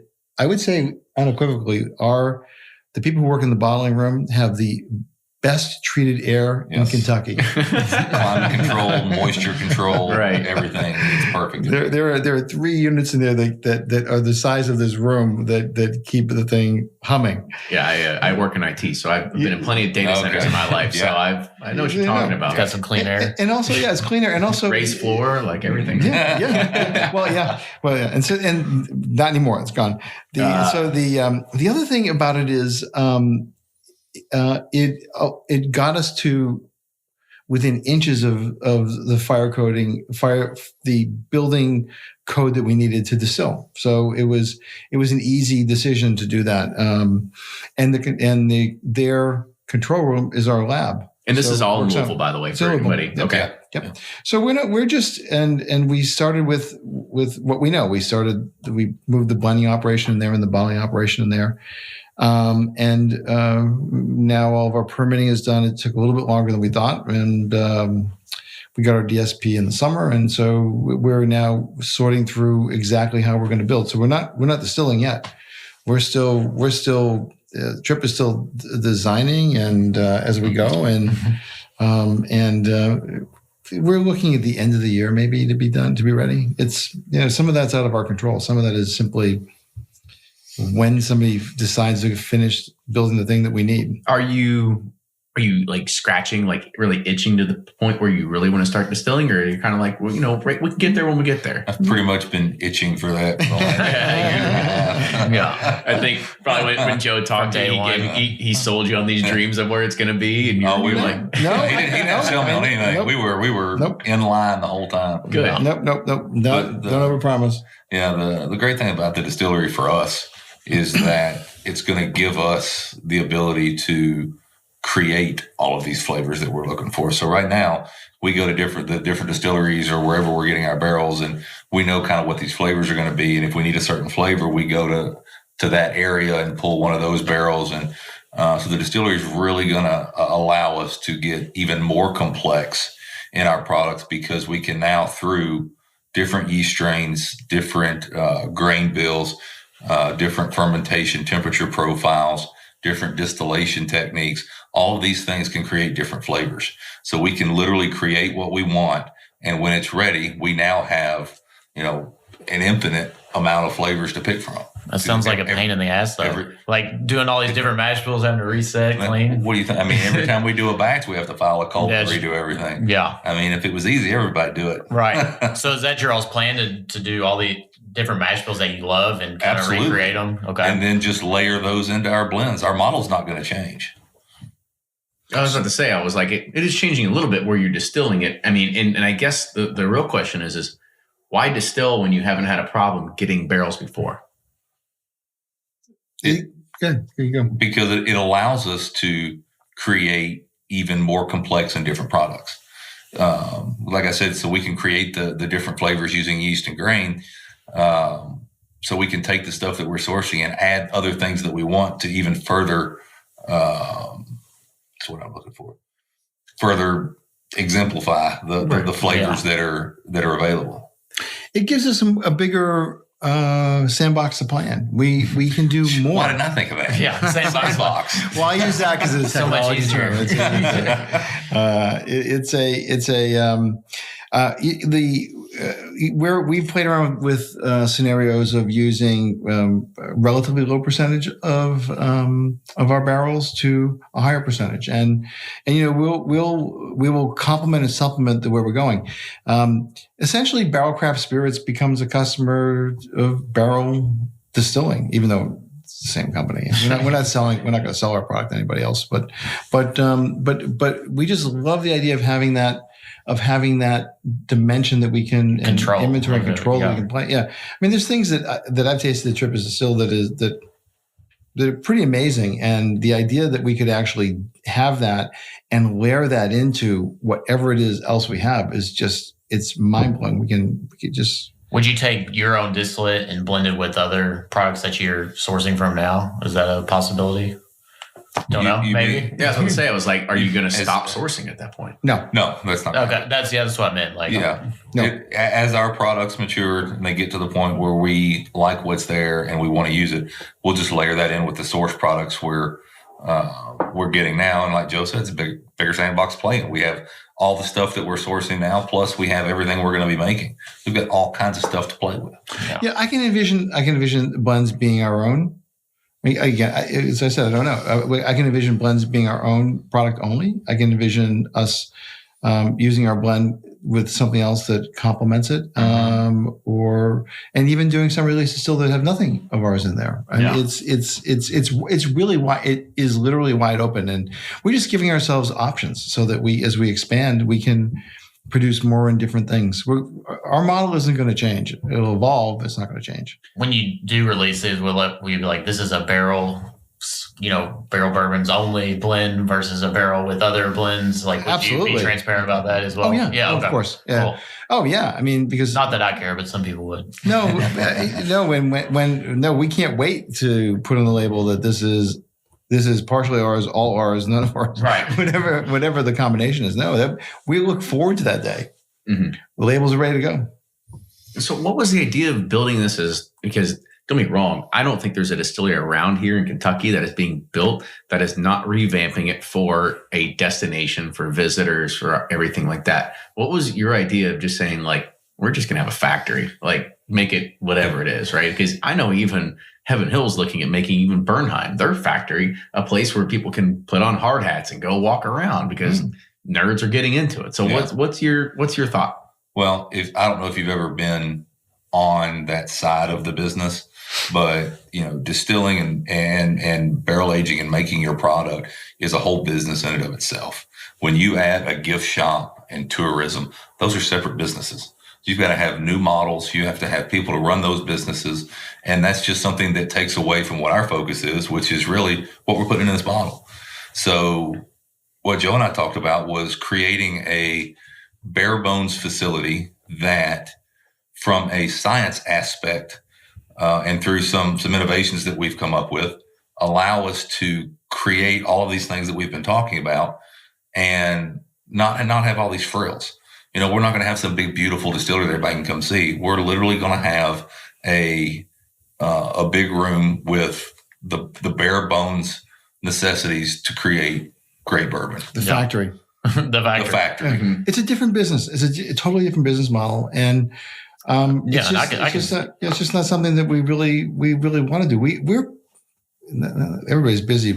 unequivocally the people who work in the bottling room have the best treated air in Kentucky. Climate control, moisture control, right? Everything. It's perfect. There are 3 units in there that are the size of this room that keep the thing humming. Yeah, I work in IT, so I've been in plenty of data centers in my life. So I know what you're talking about. It's got some clean air, and also it's clean air, and also raised floor, like everything. Yeah. Well, yeah, and not anymore. It's gone. The other thing about it is. It got us to within inches of the the building code that we needed to distill. So it was an easy decision to do that. Their control room is our lab. And this is all in Louisville, by the way, for everybody. Okay. Yep. Yeah. So we're just and we started with what we know. We moved the blending operation in there and the bottling operation in there. Now all of our permitting is done. It took a little bit longer than we thought. And we got our DSP in the summer. And so we're now sorting through exactly how we're going to build. So we're not distilling yet. We're still Tripp is still designing and as we go. And we're looking at the end of the year maybe to be ready. It's, some of that's out of our control. Some of that is simply when somebody decides to finish building the thing that we need. Are you like scratching, like really itching to the point where you really want to start distilling, or are you kind of like, well, we can get there when we get there? I've pretty much been itching for that. Yeah. I think probably when Joe talked to you, he sold you on these dreams of where it's going to be, and we were like, no, he didn't sell me on anything. Nope. We were in line the whole time. Good. Nope. Don't overpromise. Yeah. The great thing about the distillery for us is that it's going to give us the ability to create all of these flavors that we're looking for. So right now we go to the different distilleries or wherever we're getting our barrels, and we know kind of what these flavors are going to be. And if we need a certain flavor, we go to that area and pull one of those barrels. And so the distillery is really going to allow us to get even more complex in our products, because we can now, through different yeast strains, different grain bills, different fermentation temperature profiles, different distillation techniques, all of these things can create different flavors. So we can literally create what we want. And when it's ready, we now have, an infinite amount of flavors to pick from. That sounds like a pain in the ass, though. Like doing all these different mash bills, having to reset, clean. What do you think? I mean, every time we do a batch, we have to file a cult and redo everything. Yeah. I mean, if it was easy, everybody'd do it. Right. So is that your all's plan to do all the different mash bills that you love and kind of recreate them? Okay. And then just layer those into our blends. Our model's not going to change. I was about to say, I was like, it is changing a little bit where you're distilling it. I mean, and I guess the real question is why distill when you haven't had a problem getting barrels before? Good. Here you go. Because it allows us to create even more complex and different products. Like I said, so we can create the different flavors using yeast and grain. So we can take the stuff that we're sourcing and add other things that we want to even further, that's what I'm looking for, further exemplify the flavors that are available. It gives us a bigger sandbox to play in. We can do more. Why didn't I think of that? Yeah, sandbox. Well, I use that because it's so much easier. Where we've played around with scenarios of using relatively low percentage of our barrels to a higher percentage, and we will complement and supplement the where we're going. Essentially, Barrel Craft Spirits becomes a customer of Barrel Distilling, even though it's the same company. We're not going to sell our product to anybody else, but we just love the idea of having that dimension that we can control, inventory and control that we can play. Yeah, I mean, there's things that I've tasted at Tripp as a still that are pretty amazing, and the idea that we could actually have that and layer that into whatever it is else we have is just, it's mind blowing. We can just. Would you take your own distillate and blend it with other products that you're sourcing from now? Is that a possibility? Don't know. Maybe. Yeah, I was going to say. I was like, are you going to stop sourcing at that point? No, that's not. Okay, that's what I meant. Like, as our products mature and they get to the point where we like what's there and we want to use it, we'll just layer that in with the source products we're getting now. And like Joe said, it's a bigger sandbox playing. We have all the stuff that we're sourcing now, plus we have everything we're going to be making. We've got all kinds of stuff to play with. Yeah, I can envision blends being our own. I mean, again, as I said, I don't know. I can envision blends being our own product only. I can envision us using our blend with something else that complements it, and even doing some releases still that have nothing of ours in there. I mean, it's really wide. It is literally wide open, and we're just giving ourselves options so that as we expand, we can produce more and different things. Our model isn't going to change. It'll evolve. It's not going to change. When you do releases, we'll be like, this is a barrel, barrel bourbons only blend versus a barrel with other blends. Like, would Absolutely. you be transparent about that as well? Oh, yeah. Okay. Of course. Yeah. Cool. Oh, yeah. I mean, because not that I care, but some people would. No, we can't wait to put on the label that this is partially ours, all ours, none of ours. Right. Whatever the combination is. No, we look forward to that day. Mm-hmm. The labels are ready to go. So what was the idea of building this because don't get me wrong, I don't think there's a distillery around here in Kentucky that is being built that is not revamping it for a destination for visitors, for everything like that. What was your idea of just saying, like, we're just going to have a factory, like make it whatever it is, right? Because I know even Heaven Hill's looking at making even Bernheim, their factory, a place where people can put on hard hats and go walk around because nerds are getting into it. So what's your thought? Well, I don't know if you've ever been on that side of the business, but distilling and barrel aging and making your product is a whole business in and of itself. When you add a gift shop and tourism, those are separate businesses. You've got to have new models. You have to have people to run those businesses. And that's just something that takes away from what our focus is, which is really what we're putting in this bottle. So what Joe and I talked about was creating a bare bones facility that, from a science aspect, and through some innovations that we've come up with, allow us to create all of these things that we've been talking about and not have all these frills. We're not going to have some big, beautiful distillery that everybody can come see. We're literally going to have a big room with the bare bones necessities to create great bourbon. The factory. The factory. Mm-hmm. It's a different business. It's a totally different business model. And it's just not something that we really want to do. We're everybody's busy,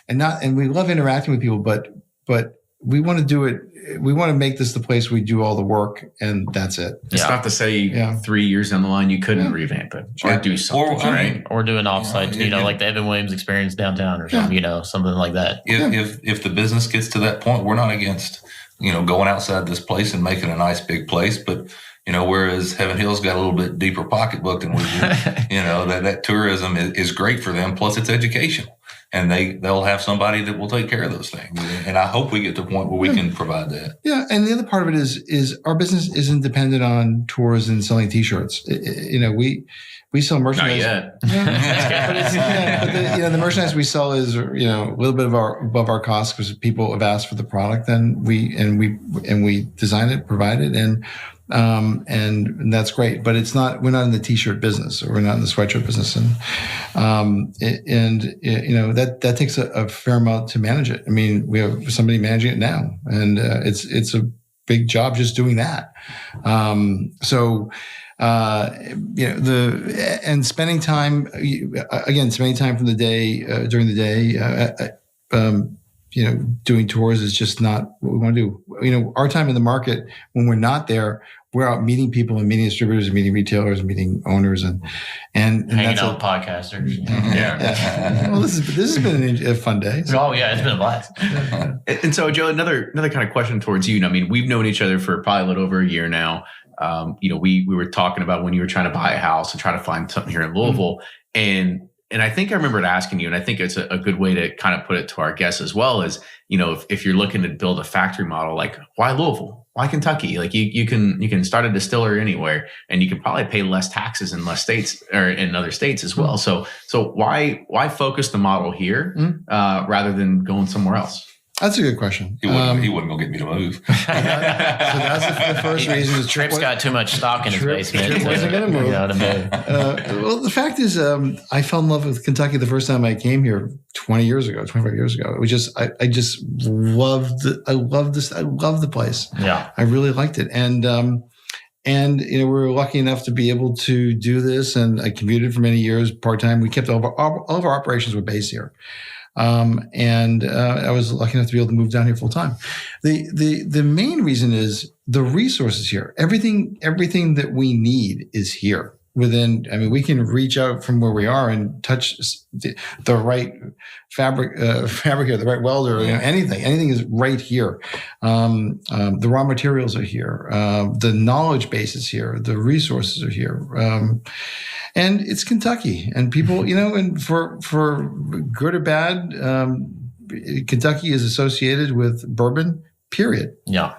and we love interacting with people, but we want to do it. We want to make this the place we do all the work, and that's it. It's not to say 3 years down the line you couldn't revamp it or do something, right? Or do an offsite, like the Evan Williams Experience downtown or something, something like that. If the business gets to that point, we're not against, going outside this place and making a nice big place, but whereas Heaven Hill's got a little bit deeper pocketbook than we do, that tourism is great for them. Plus it's educational. And they'll have somebody that will take care of those things. And I hope we get to a point where we can provide that. Yeah. And the other part of it is our business isn't dependent on tours and selling T-shirts. we sell Not merchandise. yet. But the merchandise we sell is a little bit above our cost because people have asked for the product. Then we design it, provide it, and that's great. But it's not. We're not in the t-shirt business, or we're not in the sweatshirt business, and that takes a fair amount to manage it. I mean, we have somebody managing it now, and it's a big job just doing that. Spending time from the day during the day, doing tours is just not what we want to do. Our time in the market when we're not there, we're out meeting people and meeting distributors and meeting retailers and meeting owners and hanging out with podcasters. Yeah. Well, this has been a fun day. Oh yeah, it's been a blast. And so, Joe, another kind of question towards you. I mean, we've known each other for probably a little over a year now. We were talking about when you were trying to buy a house and try to find something here in Louisville, and I think I remembered asking you, and I think it's a good way to kind of put it to our guests as well, is if you're looking to build a factory model, like why Louisville? Why Kentucky? Like you can start a distiller anywhere, and you can probably pay less taxes in less states or in other states as well. So why focus the model here rather than going somewhere else? That's a good question. He wouldn't go get me to move. So that's the first reason. Is Tripp's got too much stock in his basement. Tripp wasn't going to move. Well, the fact is, I fell in love with Kentucky the first time I came here 25 years ago. It was just, I just loved it. I loved the place. Yeah. I really liked it. And we were lucky enough to be able to do this. And I commuted for many years part-time. We kept all of our operations were based here. I was lucky enough to be able to move down here full time. The main reason is the resources here. Everything that we need is here. We can reach out from where we are and touch the right fabric here, the right welder, anything is right here. The raw materials are here. The knowledge base is here. The resources are here. And it's Kentucky, and people, and for good or bad, Kentucky is associated with bourbon, period. Yeah.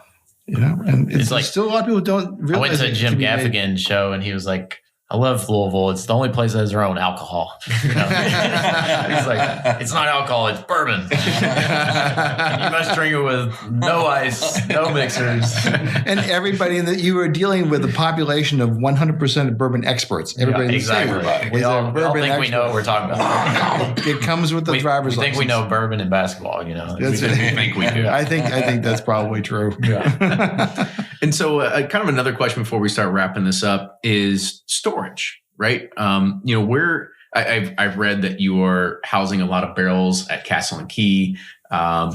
And it's like, still a lot of people don't realize. I went to a Jim Gaffigan show, and he was like, I love Louisville. It's the only place that has their own alcohol. He's like, it's not alcohol, it's bourbon. And you must drink it with no ice, no mixers. And everybody that you are dealing with a population of 100% of bourbon experts. Everybody exactly. We all think we know what we're talking about. It comes with the driver's license. We think we know bourbon and basketball, That's we think we do. I think that's probably true. Yeah. And so kind of another question before we start wrapping this up is storage, right? I've read that you are housing a lot of barrels at Castle and Key.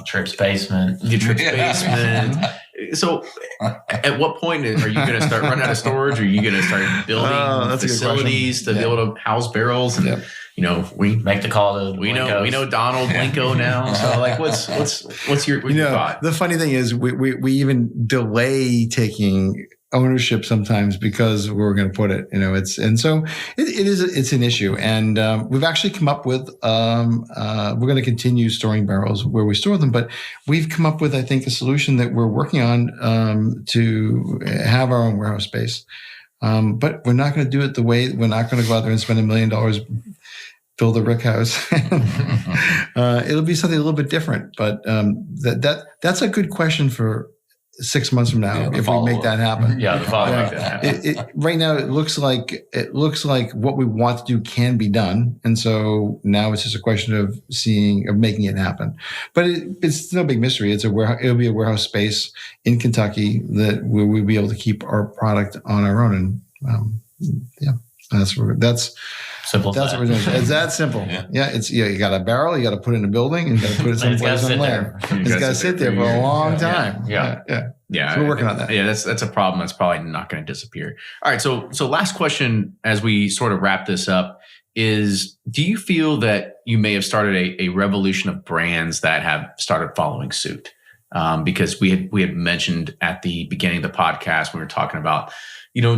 Tripp's basement. Tripp's basement. So at what point are you going to start running out of storage? Or are you going to start building facilities to be able to house barrels? And, we make the call to we know Donald Blinko now. So like, what's your thought? The funny thing is we even delay taking ownership sometimes because we're going to put it, it's an issue. And we've actually come up with, we're going to continue storing barrels where we store them, but we've come up with, I think, a solution that we're working on to have our own warehouse space. But we're not going to do it we're not going to go out there and spend $1 million, build a brick house. It'll be something a little bit different, but that's a good question for 6 months from now if we make that happen. Yeah, the follow make that happen. Right now, it looks like what we want to do can be done, and so now it's just a question of making it happen. But it's no big mystery. It'll be a warehouse space in Kentucky that we'll be able to keep our product on our own, and that's. Simple. That's what we're doing. It's that simple. Yeah. You got a barrel, you got to put it in a building, and you got to put it someplace on land. It's got to sit there for a long time. Yeah. So we're working on that. Yeah, that's a problem that's probably not going to disappear. All right. So last question as we sort of wrap this up is, do you feel that you may have started a revolution of brands that have started following suit? Because we had mentioned at the beginning of the podcast when we were talking about,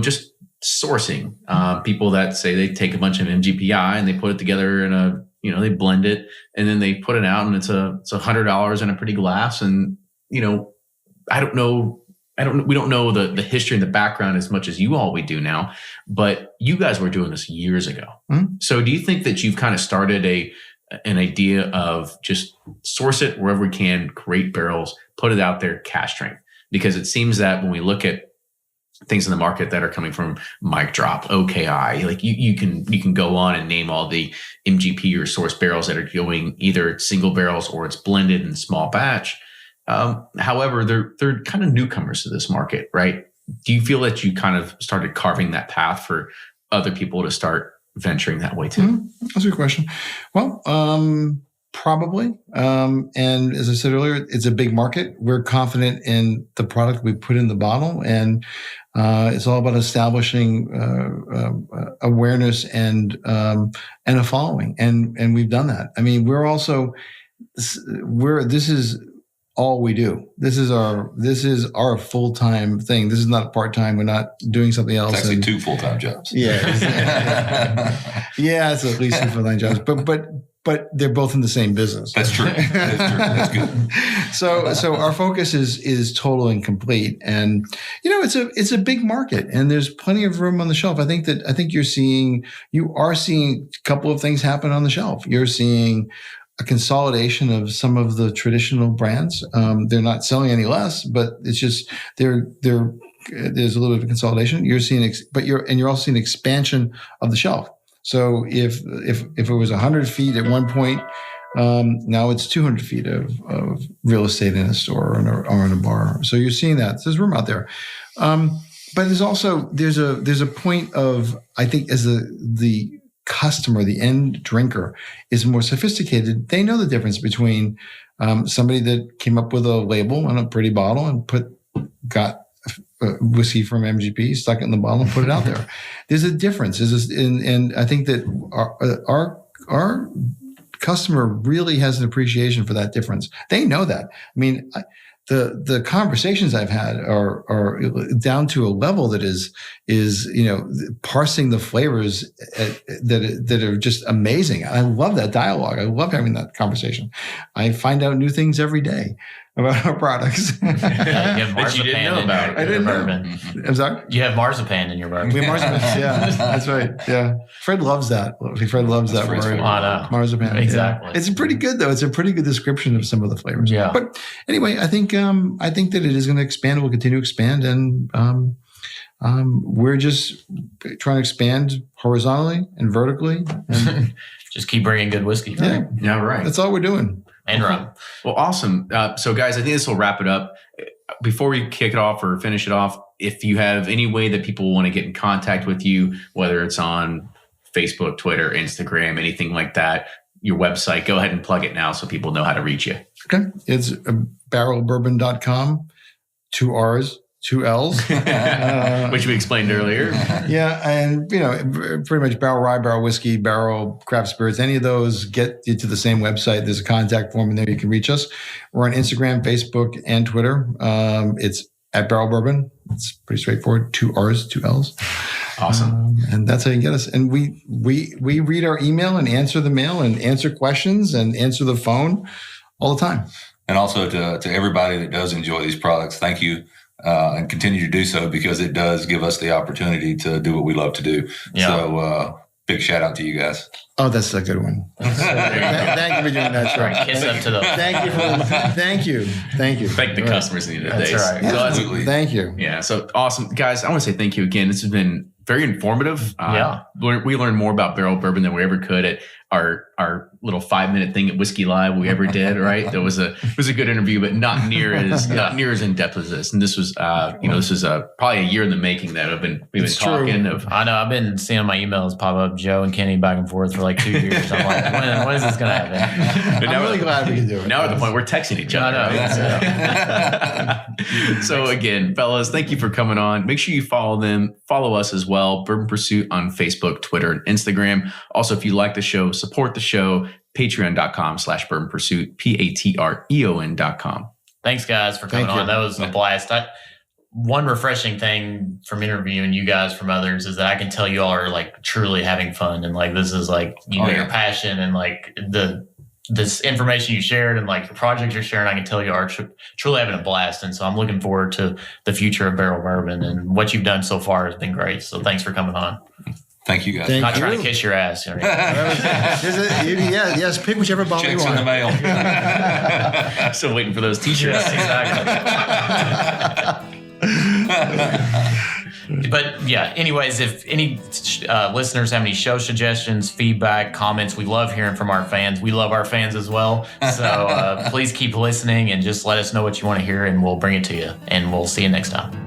just sourcing, people that say they take a bunch of MGPI and they put it together in they blend it and then they put it out and it's $100 in a pretty glass. And, I don't know we don't know the history and the background as much as you all we do now, but you guys were doing this years ago. Mm-hmm. So do you think that you've kind of started an idea of just source it wherever we can, create barrels, put it out there, cash strength? Because it seems that when we look at things in the market that are coming from Mic Drop, OKI, like you can go on and name all the MGP or source barrels that are going either single barrels or it's blended in small batch. However, they're kind of newcomers to this market, right? Do you feel that you kind of started carving that path for other people to start venturing that way too? Mm-hmm. That's a good question. Well, probably. And as I said earlier, it's a big market. We're confident in the product we put in the bottle, and it's all about establishing awareness and a following, and we've done that. I mean, this is all we do. This is our full-time thing. This is not part-time. We're not doing something else. It's actually 2 full-time jobs. Yeah. Yeah, it's at least 2 full-time jobs. But they're both in the same business. That's true. That's good. So our focus is total and complete. And it's a big market, and there's plenty of room on the shelf. I think you are seeing a couple of things happen on the shelf. You're seeing a consolidation of some of the traditional brands. They're not selling any less, but it's just there's a little bit of consolidation. You're seeing, you're also seeing expansion of the shelf. So if it was 100 feet at one point, now it's 200 feet of real estate in a store or in a bar. So you're seeing that. So there's room out there. But there's also there's a point of, I think, as the customer, the end drinker, is more sophisticated. They know the difference between somebody that came up with a label on a pretty bottle and got whiskey from MGP, stuck it in the bottle and put it out there. There's a difference. And I think that our customer really has an appreciation for that difference. They know that. I mean, the conversations I've had are down to a level that is parsing the flavors that are just amazing. I love that dialogue. I love having that conversation. I find out new things every day about our products. You have marzipan in your bourbon. I'm sorry? You have marzipan in your bourbon. We have marzipan. Yeah, that's right. Yeah. Fred loves that. Fred loves that word. Marzipan. Exactly. Yeah. It's pretty good, though. It's a pretty good description of some of the flavors. Yeah. But anyway, I think that it is going to expand. We'll continue to expand. And we're just trying to expand horizontally and vertically. And just keep bringing good whiskey. Yeah, right. That's all we're doing. And rum. Well, awesome. So, guys, I think this will wrap it up. Before we kick it off or finish it off, if you have any way that people want to get in contact with you, whether it's on Facebook, Twitter, Instagram, anything like that, your website, go ahead and plug it now so people know how to reach you. Okay. It's barrelbourbon.com, 2 R's. 2 L's. Which we explained earlier. Yeah. And, pretty much barrel rye, barrel whiskey, barrel craft spirits, any of those get you to the same website. There's a contact form in there. You can reach us. We're on Instagram, Facebook, and Twitter. It's at Barrel Bourbon. It's pretty straightforward. 2 R's, 2 L's. Awesome. And that's how you get us. And we read our email and answer the mail and answer questions and answer the phone all the time. And also to everybody that does enjoy these products, thank you. And continue to do so, because it does give us the opportunity to do what we love to do. Yeah. So big shout out to you guys. Oh, that's a good one. Thank you for doing that. Right. Kiss up to those. Thank you. Thank the customers in the end of the day. That's right. Absolutely. Thank you. Yeah. So awesome. Guys, I want to say thank you again. This has been very informative. We learned more about barrel bourbon than we ever could at our little 5-minute thing at Whiskey Live we ever did. Right. It was a good interview, but not near as in depth as this. And this was this is probably a year in the making that we've been talking of. I know I've been seeing my emails pop up, Joe and Kenny back and forth for like 2 years. I'm like, when is this going to happen? I'm really glad we can do it. Now we're at the point we're texting each other. I know. So again, fellas, thank you for coming on. Make sure you follow us as well. Bourbon Pursuit on Facebook, Twitter, and Instagram. Also, if you like the show, support the show. Patreon.com/Bourbon Pursuit, Patreon.com. Thanks, guys, for coming on. That was a blast. One refreshing thing from interviewing you guys from others is that I can tell you all are like truly having fun, and like this is like your passion, and like this information you shared and like the projects you're sharing, I can tell you are truly having a blast. And so I'm looking forward to the future of Barrell Bourbon, and what you've done so far has been great. So thanks for coming on. Thank you, guys. Thank Not you. trying to kiss your ass. Yes, pick whichever bottle Checks you in want. the mail. Still waiting for those t-shirts. Exactly. But yeah, anyways, if any listeners have any show suggestions, feedback, comments, we love hearing from our fans. We love our fans as well. So please keep listening and just let us know what you want to hear, and we'll bring it to you. And we'll see you next time.